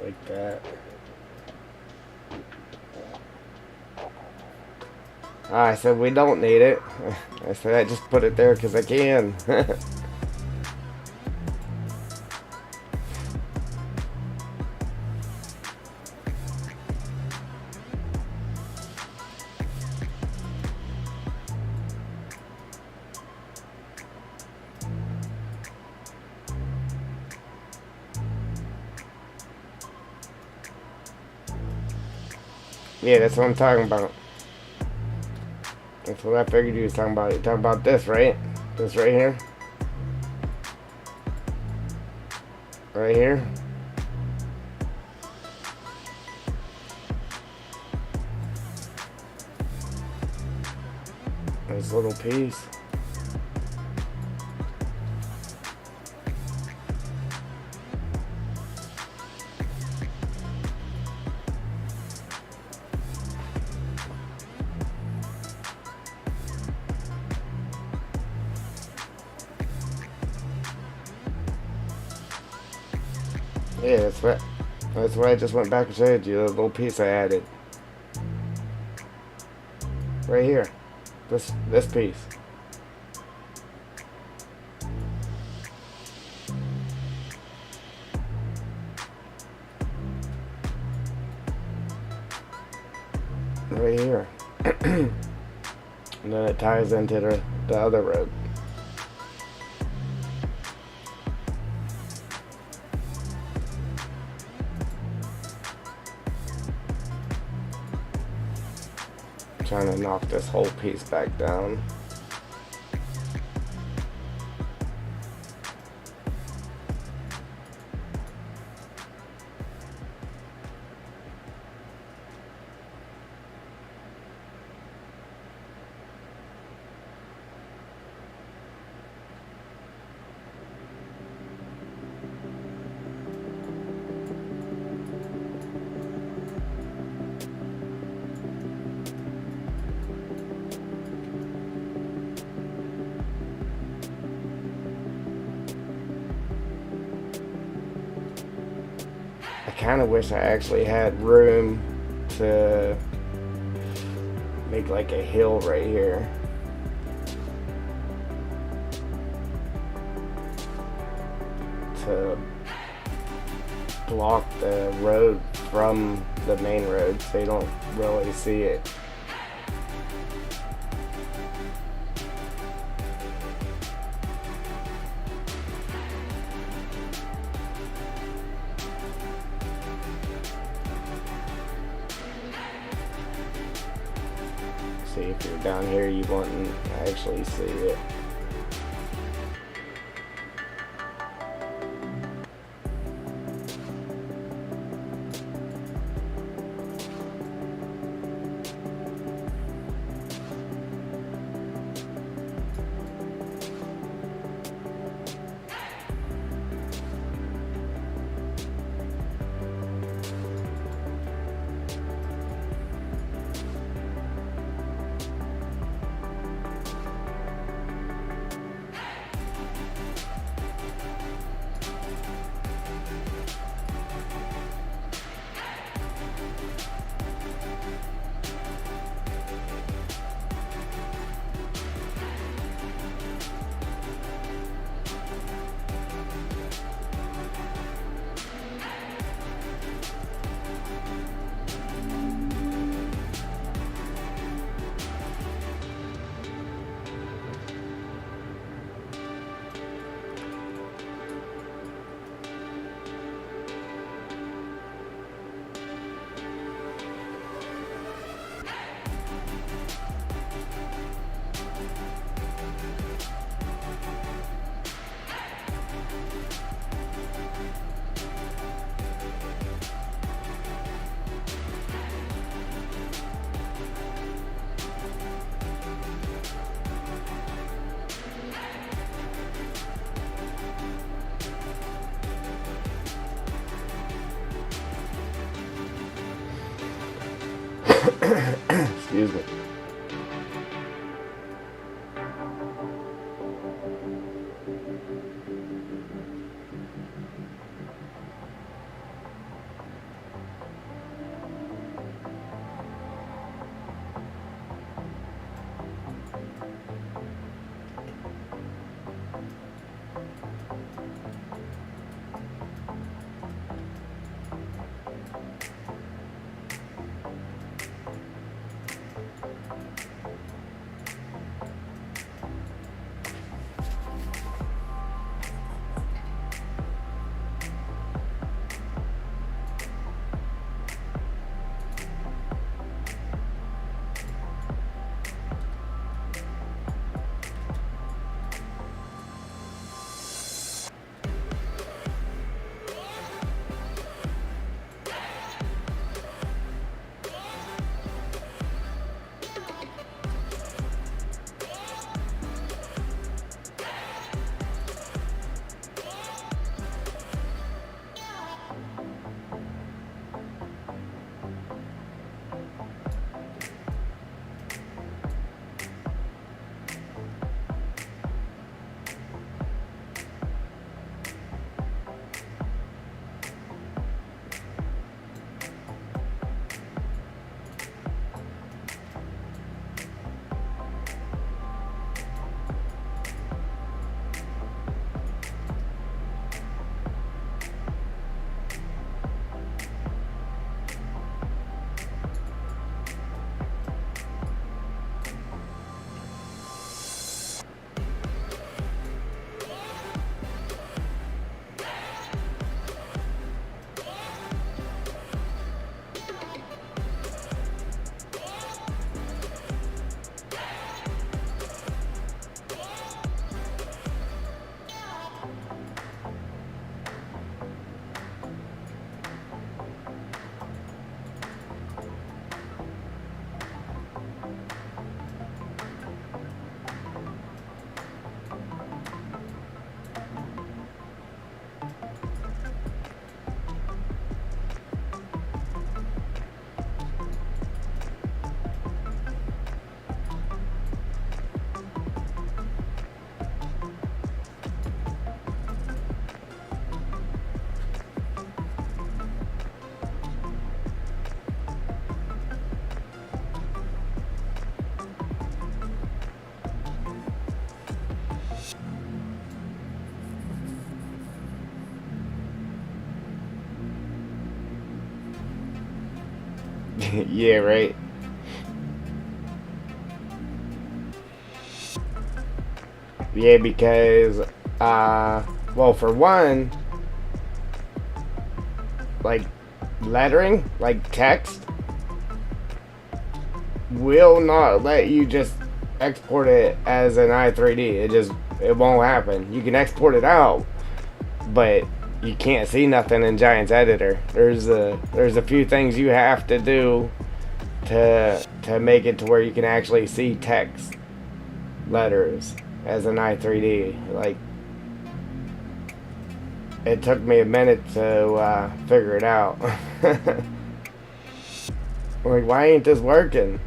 Like that. I said we don't need it. I said I just put it there because I can. Yeah, that's what I'm talking about. That's what I figured you was talking about. You're talking about this, right? This right here? Right here? This little piece. Yeah, that's what I just went back and showed you. The little piece I added. Right here. This piece. Right here. And then it ties into the other road. I'm trying to knock this whole piece back down. I kind of wish I actually had room to make like a hill right here. To block the road from the main road so you don't really see it. See, if you're down here, you wouldn't actually see it. Yeah, right. Yeah, because, well, for one, like, lettering, like text, will not let you just export it as an i3D. It won't happen. You can export it out, but you can't see nothing in Giant's editor. There's a few things you have to do to make it to where you can actually see text letters as an i3D. Like, it took me a minute to figure it out. Like, why ain't this working?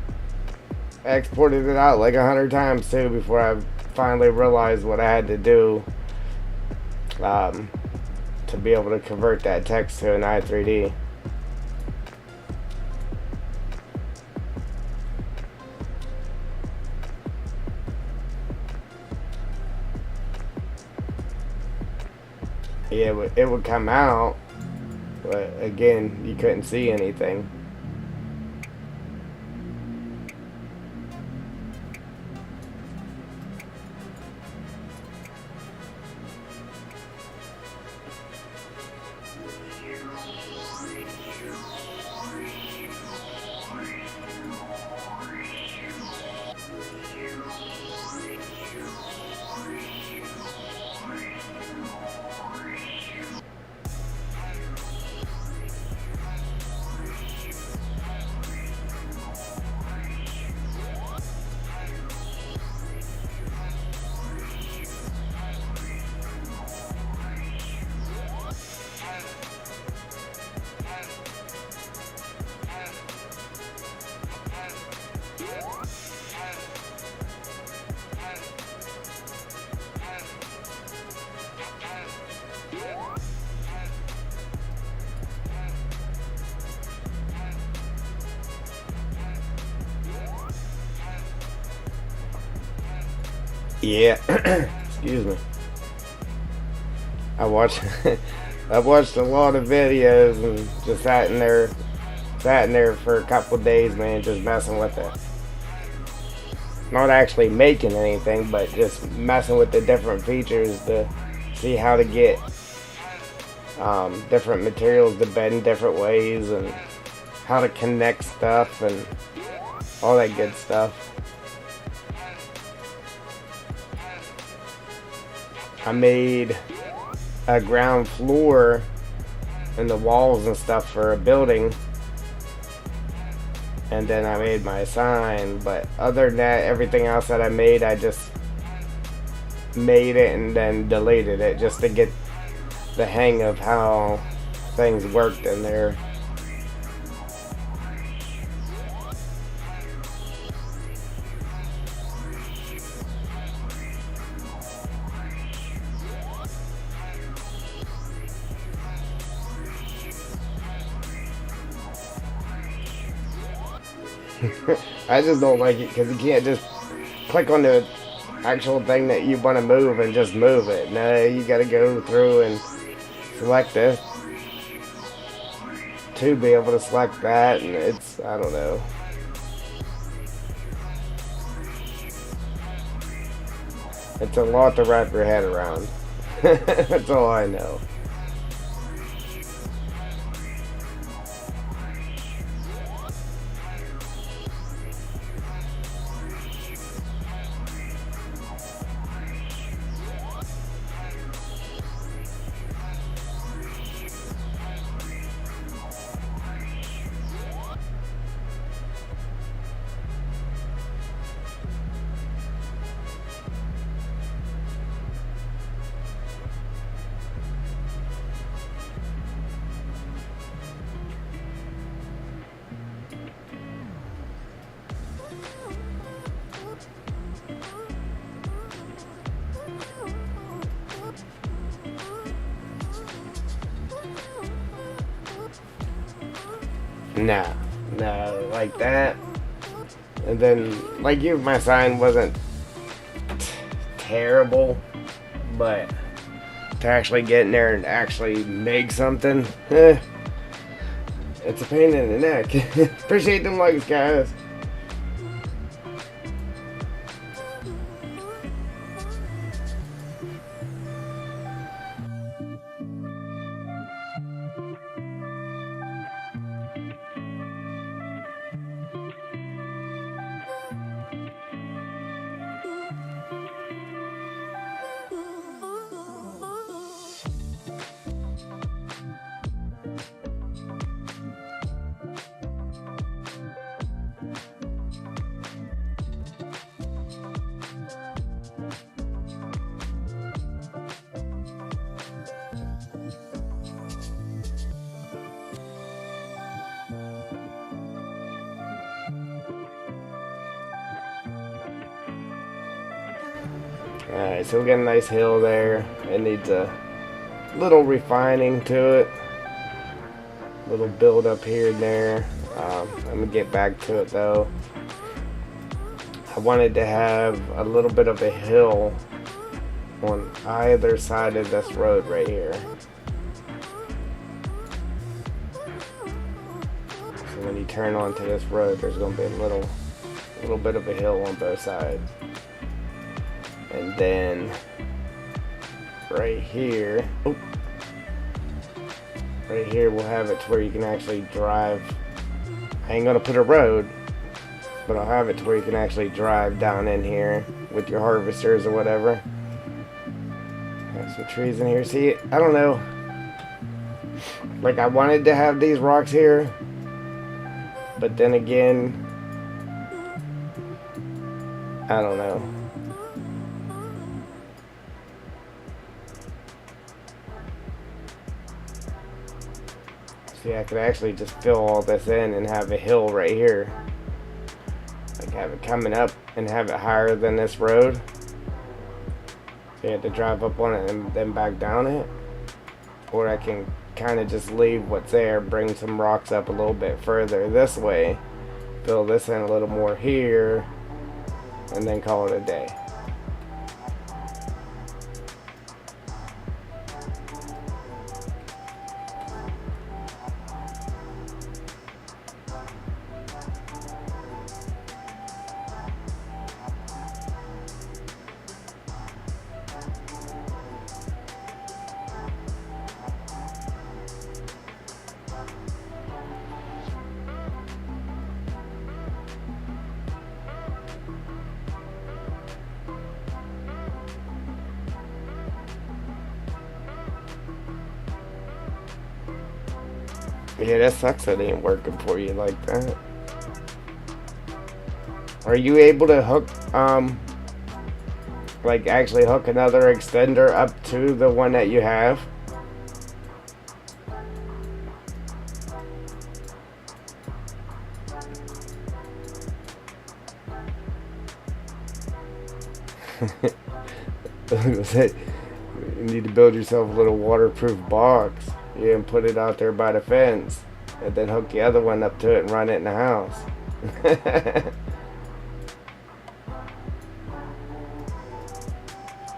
I exported it out like 100 times too before I finally realized what I had to do to be able to convert that text to an i3D. Yeah, it would come out, but again, you couldn't see anything. Yeah, excuse me. I watched I watched a lot of videos and just sat in there for a couple of days, man, just messing with it. Not actually making anything, but just messing with the different features to see how to get different materials to bend different ways and how to connect stuff and all that good stuff. I made a ground floor and the walls and stuff for a building, and then I made my sign. But other than that, everything else that I made, I just made it and then deleted it just to get the hang of how things worked in there. I just don't like it because you can't just click on the actual thing that you want to move and just move it. No, you got to go through and select this to be able to select that, and it's, I don't know. It's a lot to wrap your head around. That's all I know. Nah, no, like that. And then, like you, my sign wasn't terrible, but to actually get in there and actually make something, it It's a pain in the neck. Appreciate them likes, guys. Alright, so we got a nice hill there. It needs a little refining to it. A little build up here and there. I'm going to get back to it though. I wanted to have a little bit of a hill on either side of this road right here. So when you turn onto this road, there's going to be a little bit of a hill on both sides. And then right here, right here we'll have it to where you can actually drive. I ain't gonna put a road, but I'll have it to where you can actually drive down in here with your harvesters or whatever. Got some trees in here. See, I don't know. Like, I wanted to have these rocks here, but then again, I don't know. See, I could actually just fill all this in and have a hill right here. Like, have it coming up and have it higher than this road. So you have to drive up on it and then back down it. Or I can kind of just leave what's there, bring some rocks up a little bit further this way, fill this in a little more here, and then call it a day. Yeah, that sucks that it ain't working for you like that. Are you able to hook, like actually hook another extender up to the one that you have? You need to build yourself a little waterproof box. Yeah, and put it out there by the fence, and then hook the other one up to it and run it in the house.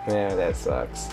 Yeah, that sucks.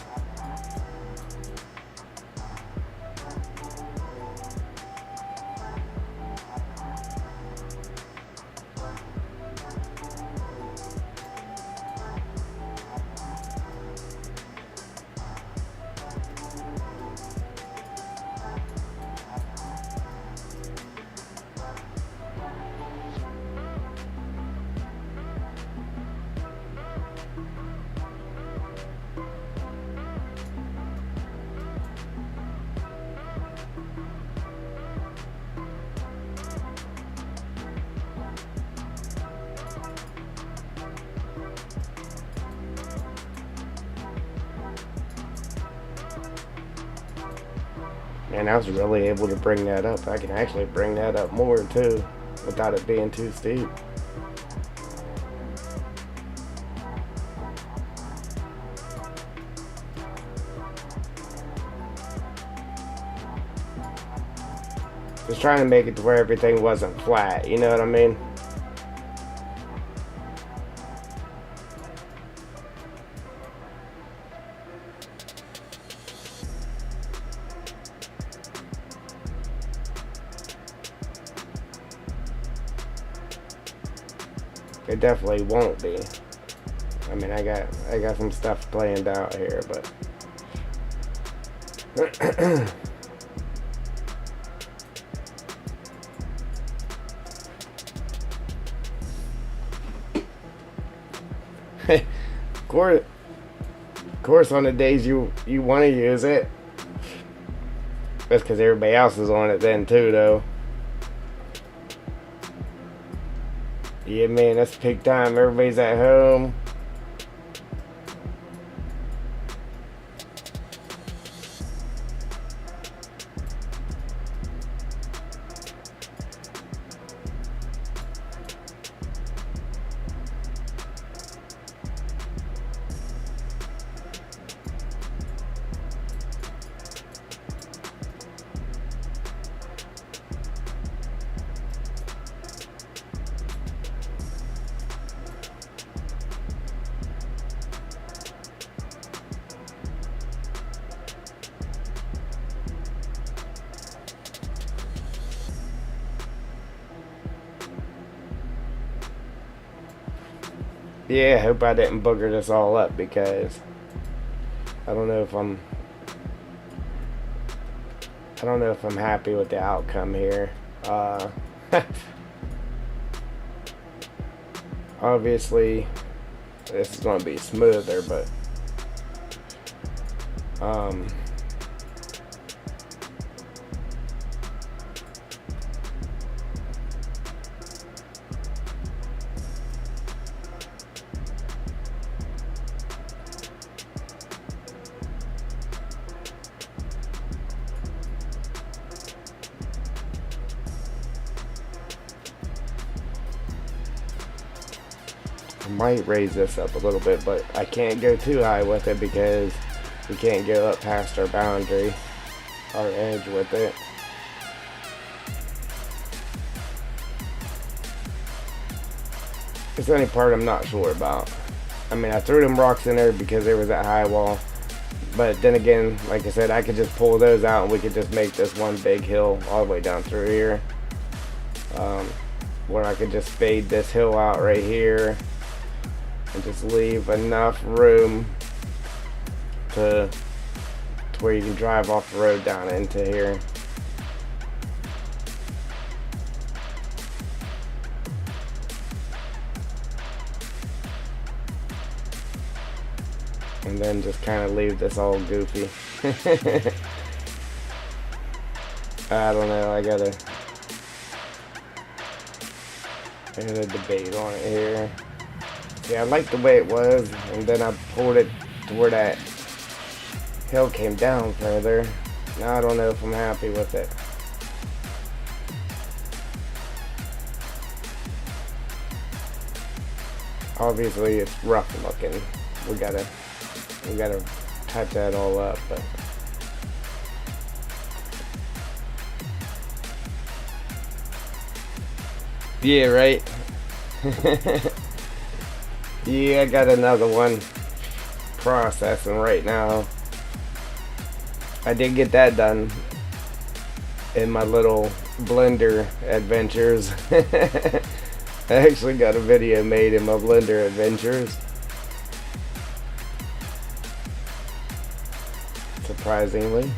And I was really able to bring that up. I can actually bring that up more too, without it being too steep. Just trying to make it to where everything wasn't flat, you know what I mean? It definitely won't be. I mean, I got some stuff planned out here, but of course, on the days you want to use it, that's because everybody else is on it then too, though. Yeah, man, that's peak time. Everybody's at home. Yeah, I hope I didn't booger this all up because I don't know if I'm happy with the outcome here. Obviously, this is going to be smoother, but I might raise this up a little bit, but I can't go too high with it because we can't go up past our boundary, our edge with it. It's the only part I'm not sure about. I mean, I threw them rocks in there because there was that high wall, but then again, like I said, I could just pull those out and we could just make this one big hill all the way down through here, where I could just fade this hill out right here and just leave enough room to where you can drive off the road down into here. And then just kind of leave this all goofy. I don't know, I gotta debate on it here. Yeah, I like the way it was, and then I pulled it to where that hill came down further. Now I don't know if I'm happy with it. Obviously it's rough looking. We gotta touch that all up, but yeah, right. Yeah, I got another one processing right now. I did get that done in my little blender adventures. I actually got a video made in my blender adventures. Surprisingly.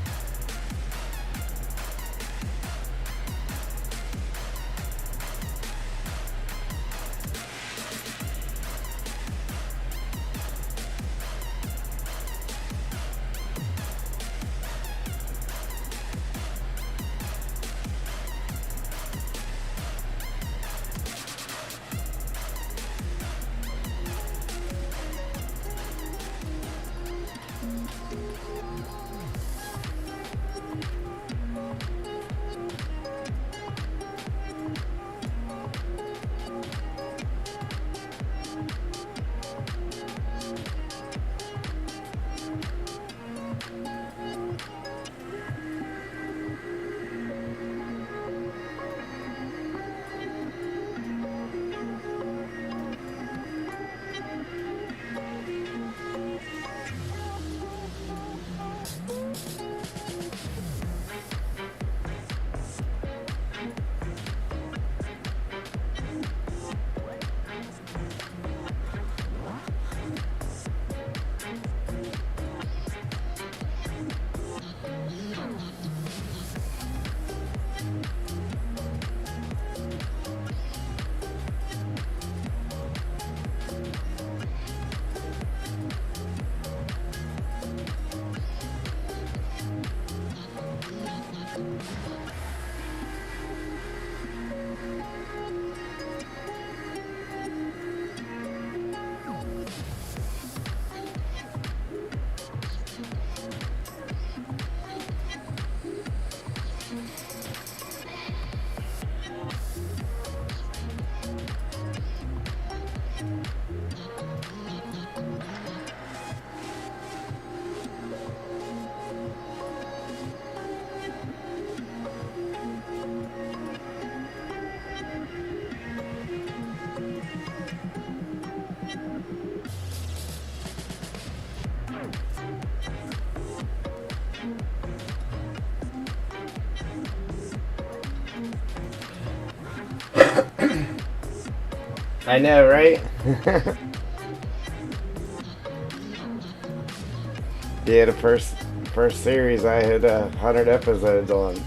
I know, right? Yeah, the first series I had 100 episodes on.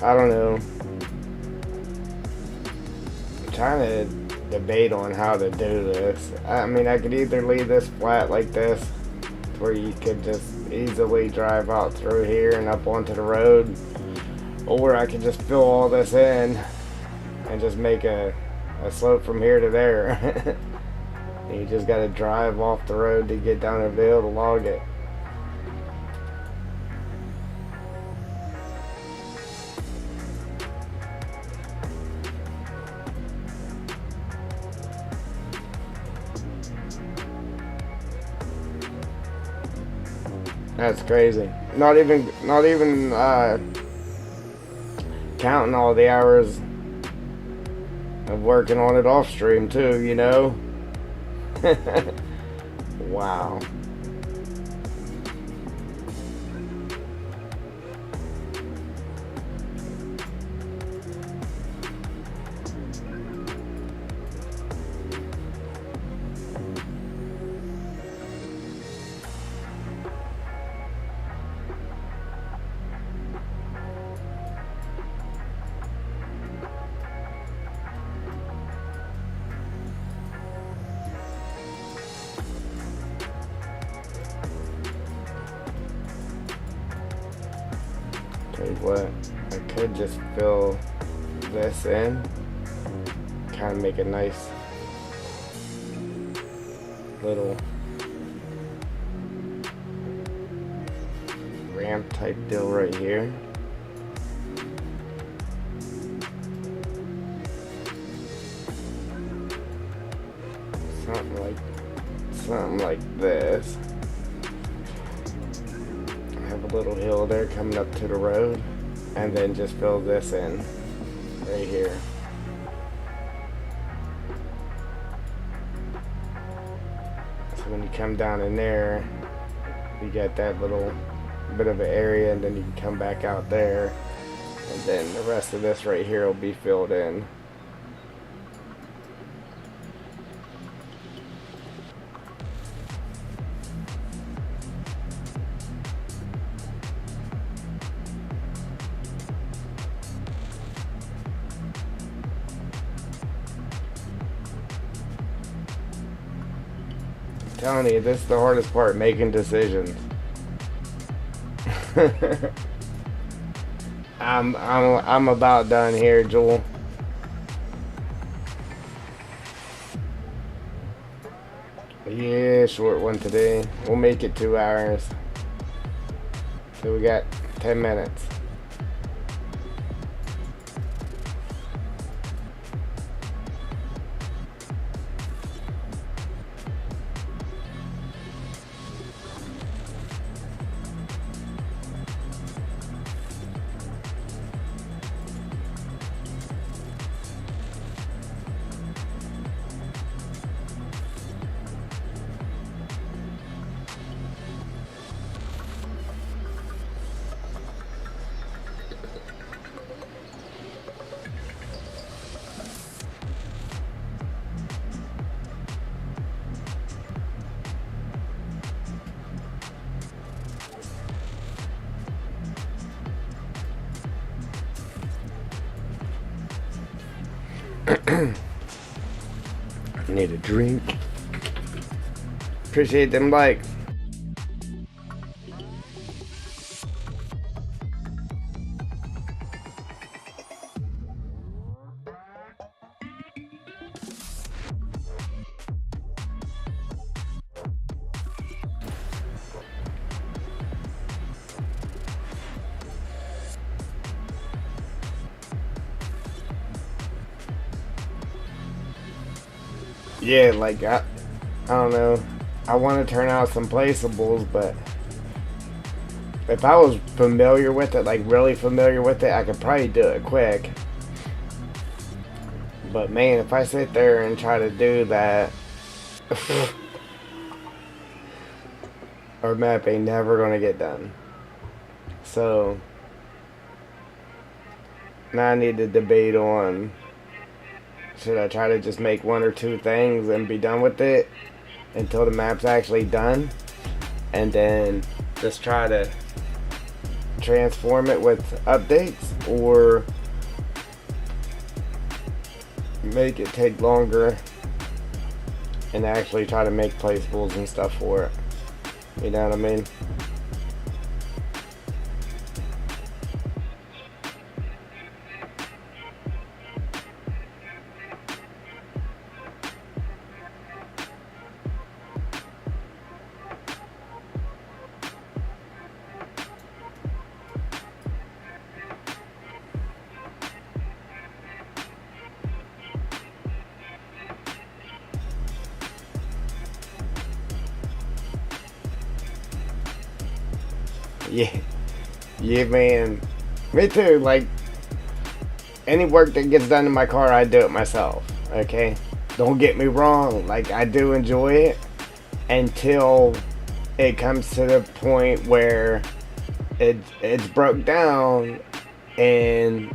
I don't know. I'm trying to debate on how to do this. I mean, I could either leave this flat like this, where you could just easily drive out through here and up onto the road, or I could just fill all this in and just make a slope from here to there. You just gotta drive off the road to get down and be able to log it. That's crazy. Not even counting all the hours of working on it off stream too, you know? Wow. Tell you what, I could just fill this in, kind of make a nice little ramp type deal right here. Something like this. Have a little hill there coming up to the road, and then just fill this in right here. So when you come down in there, you got that little bit of an area, and then you can come back out there, and then the rest of this right here will be filled in. Telling you, this is the hardest part, making decisions. I'm about done here, Joel. Yeah, short one today. We'll make it 2 hours. So we got 10 minutes. Need a drink. Appreciate them likes. yeah, like I don't know. I want to turn out some placeables, but if I was familiar with it, like really familiar with it, I could probably do it quick. But man, if I sit there and try to do that, our map ain't never gonna get done. So now I need to debate on, should I try to just make one or two things and be done with it until the map's actually done, and then just try to transform it with updates, or make it take longer and actually try to make placeables and stuff for it. You know what I mean? Yeah, yeah, man. Me too. Like, any work that gets done in my car, I do it myself. Okay? Don't get me wrong. Like, I do enjoy it until it comes to the point where it's broke down and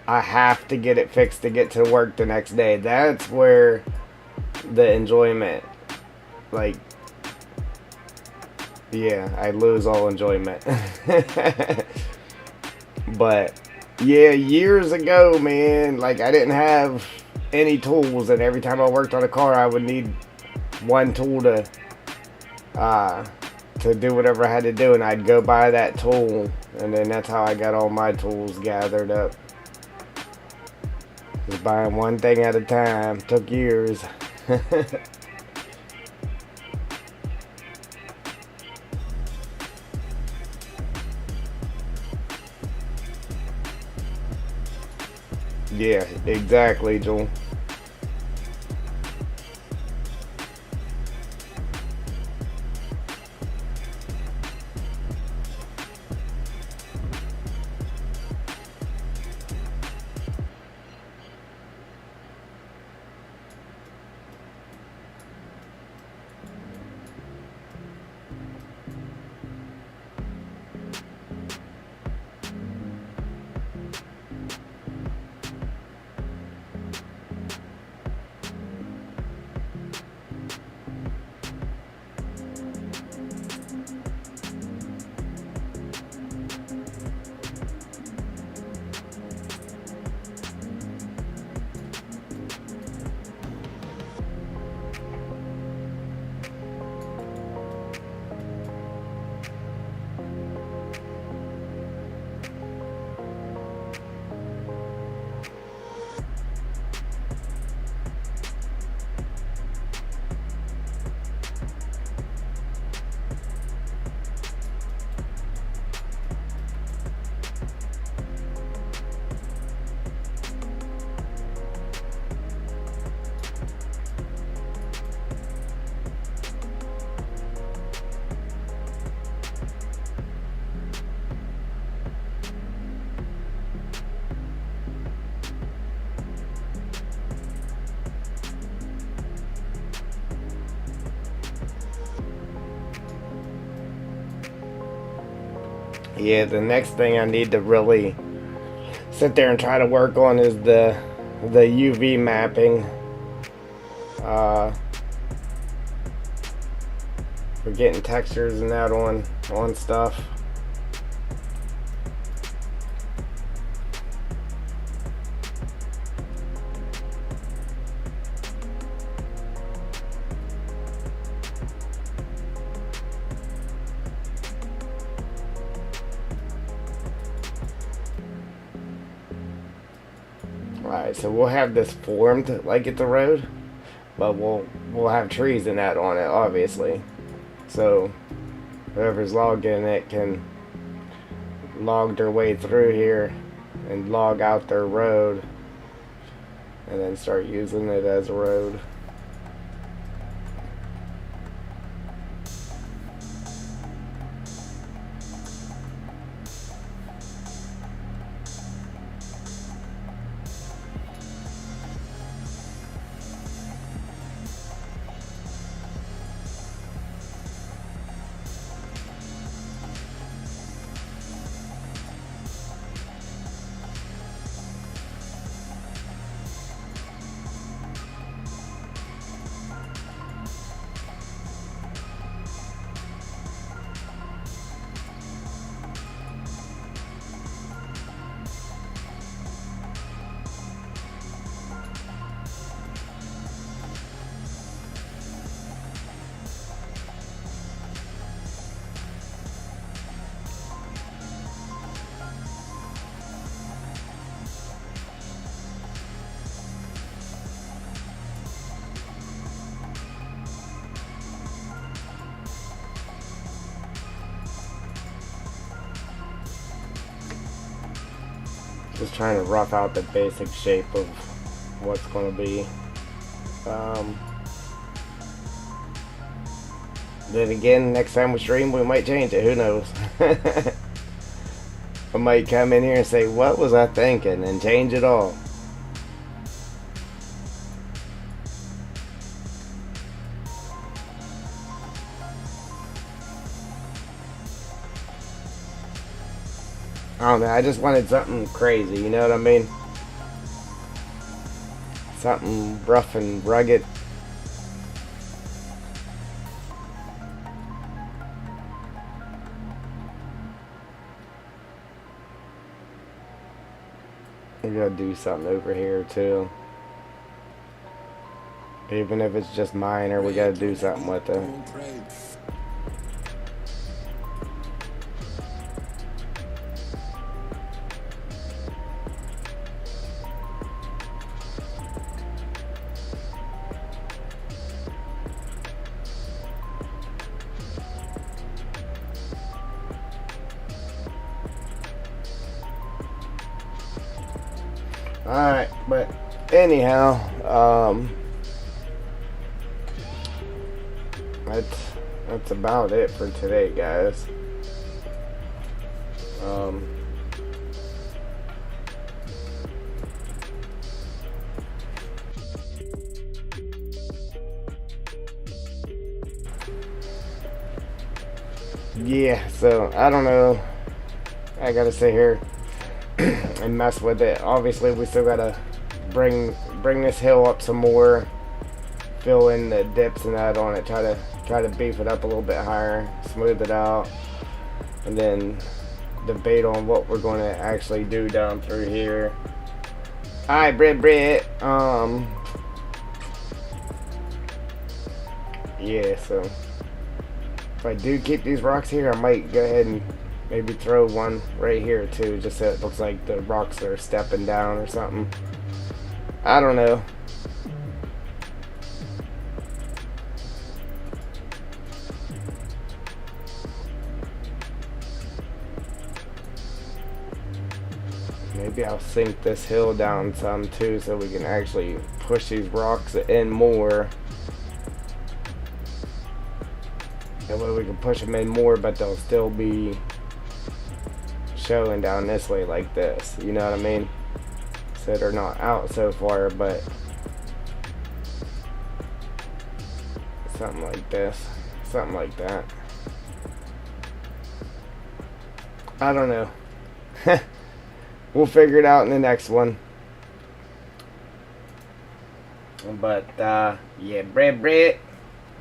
I have to get it fixed to get to work the next day. That's where the enjoyment, like, yeah, I lose all enjoyment. But yeah, years ago, man, like I didn't have any tools, and every time I worked on a car, I would need one tool to do whatever I had to do, and I'd go buy that tool, and then that's how I got all my tools gathered up. Just buying one thing at a time. Took years. Yeah, exactly, Joel. Yeah, the next thing I need to really sit there and try to work on is the UV mapping. Uh, for getting textures and that on stuff. Alright, so we'll have this formed like it's a road, but we'll have trees and that on it, obviously. So whoever's logging it can log their way through here and log out their road, and then start using it as a road. Just trying to rough out the basic shape of what's going to be. Then again, next time we stream, we might change it. Who knows? I might come in here and say, what was I thinking? And change it all. I don't know, I just wanted something crazy, you know what I mean? Something rough and rugged. We gotta do something over here too. Even if it's just minor, we gotta do something with it. Alright, but anyhow, that's about it for today, guys. Yeah, so I don't know. I gotta sit here and mess with it. Obviously, we still gotta bring this hill up some more, fill in the dips and that on it, try to beef it up a little bit higher, smooth it out, and then debate on what we're going to actually do down through here. Alright, Brit. Yeah, so if I do keep these rocks here, I might go ahead and maybe throw one right here too, just so it looks like the rocks are stepping down or something. I don't know. Maybe I'll sink this hill down some too, so we can actually push these rocks in more. That way we can push them in more, but they'll still be showing down this way like this, you know what I mean? So they're not out so far, but something like this, something like that. I don't know. We'll figure it out in the next one. But yeah, Brett,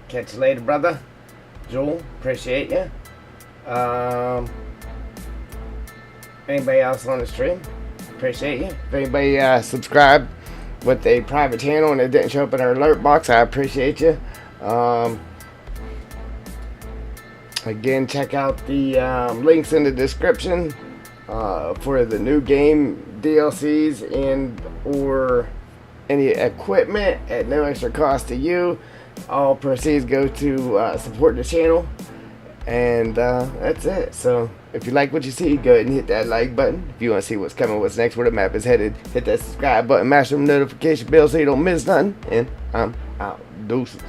catch you later, brother. Joel, appreciate you. Anybody else on the stream, appreciate you. If anybody subscribed with a private channel and it didn't show up in our alert box, I appreciate you. Again, check out the links in the description for the new game DLCs and or any equipment at no extra cost to you. All proceeds go to support the channel, and that's it. So if you like what you see, go ahead and hit that like button. If you want to see what's coming, what's next, where the map is headed, hit that subscribe button, mash the notification bell so you don't miss nothing, and I'm out. Deuces.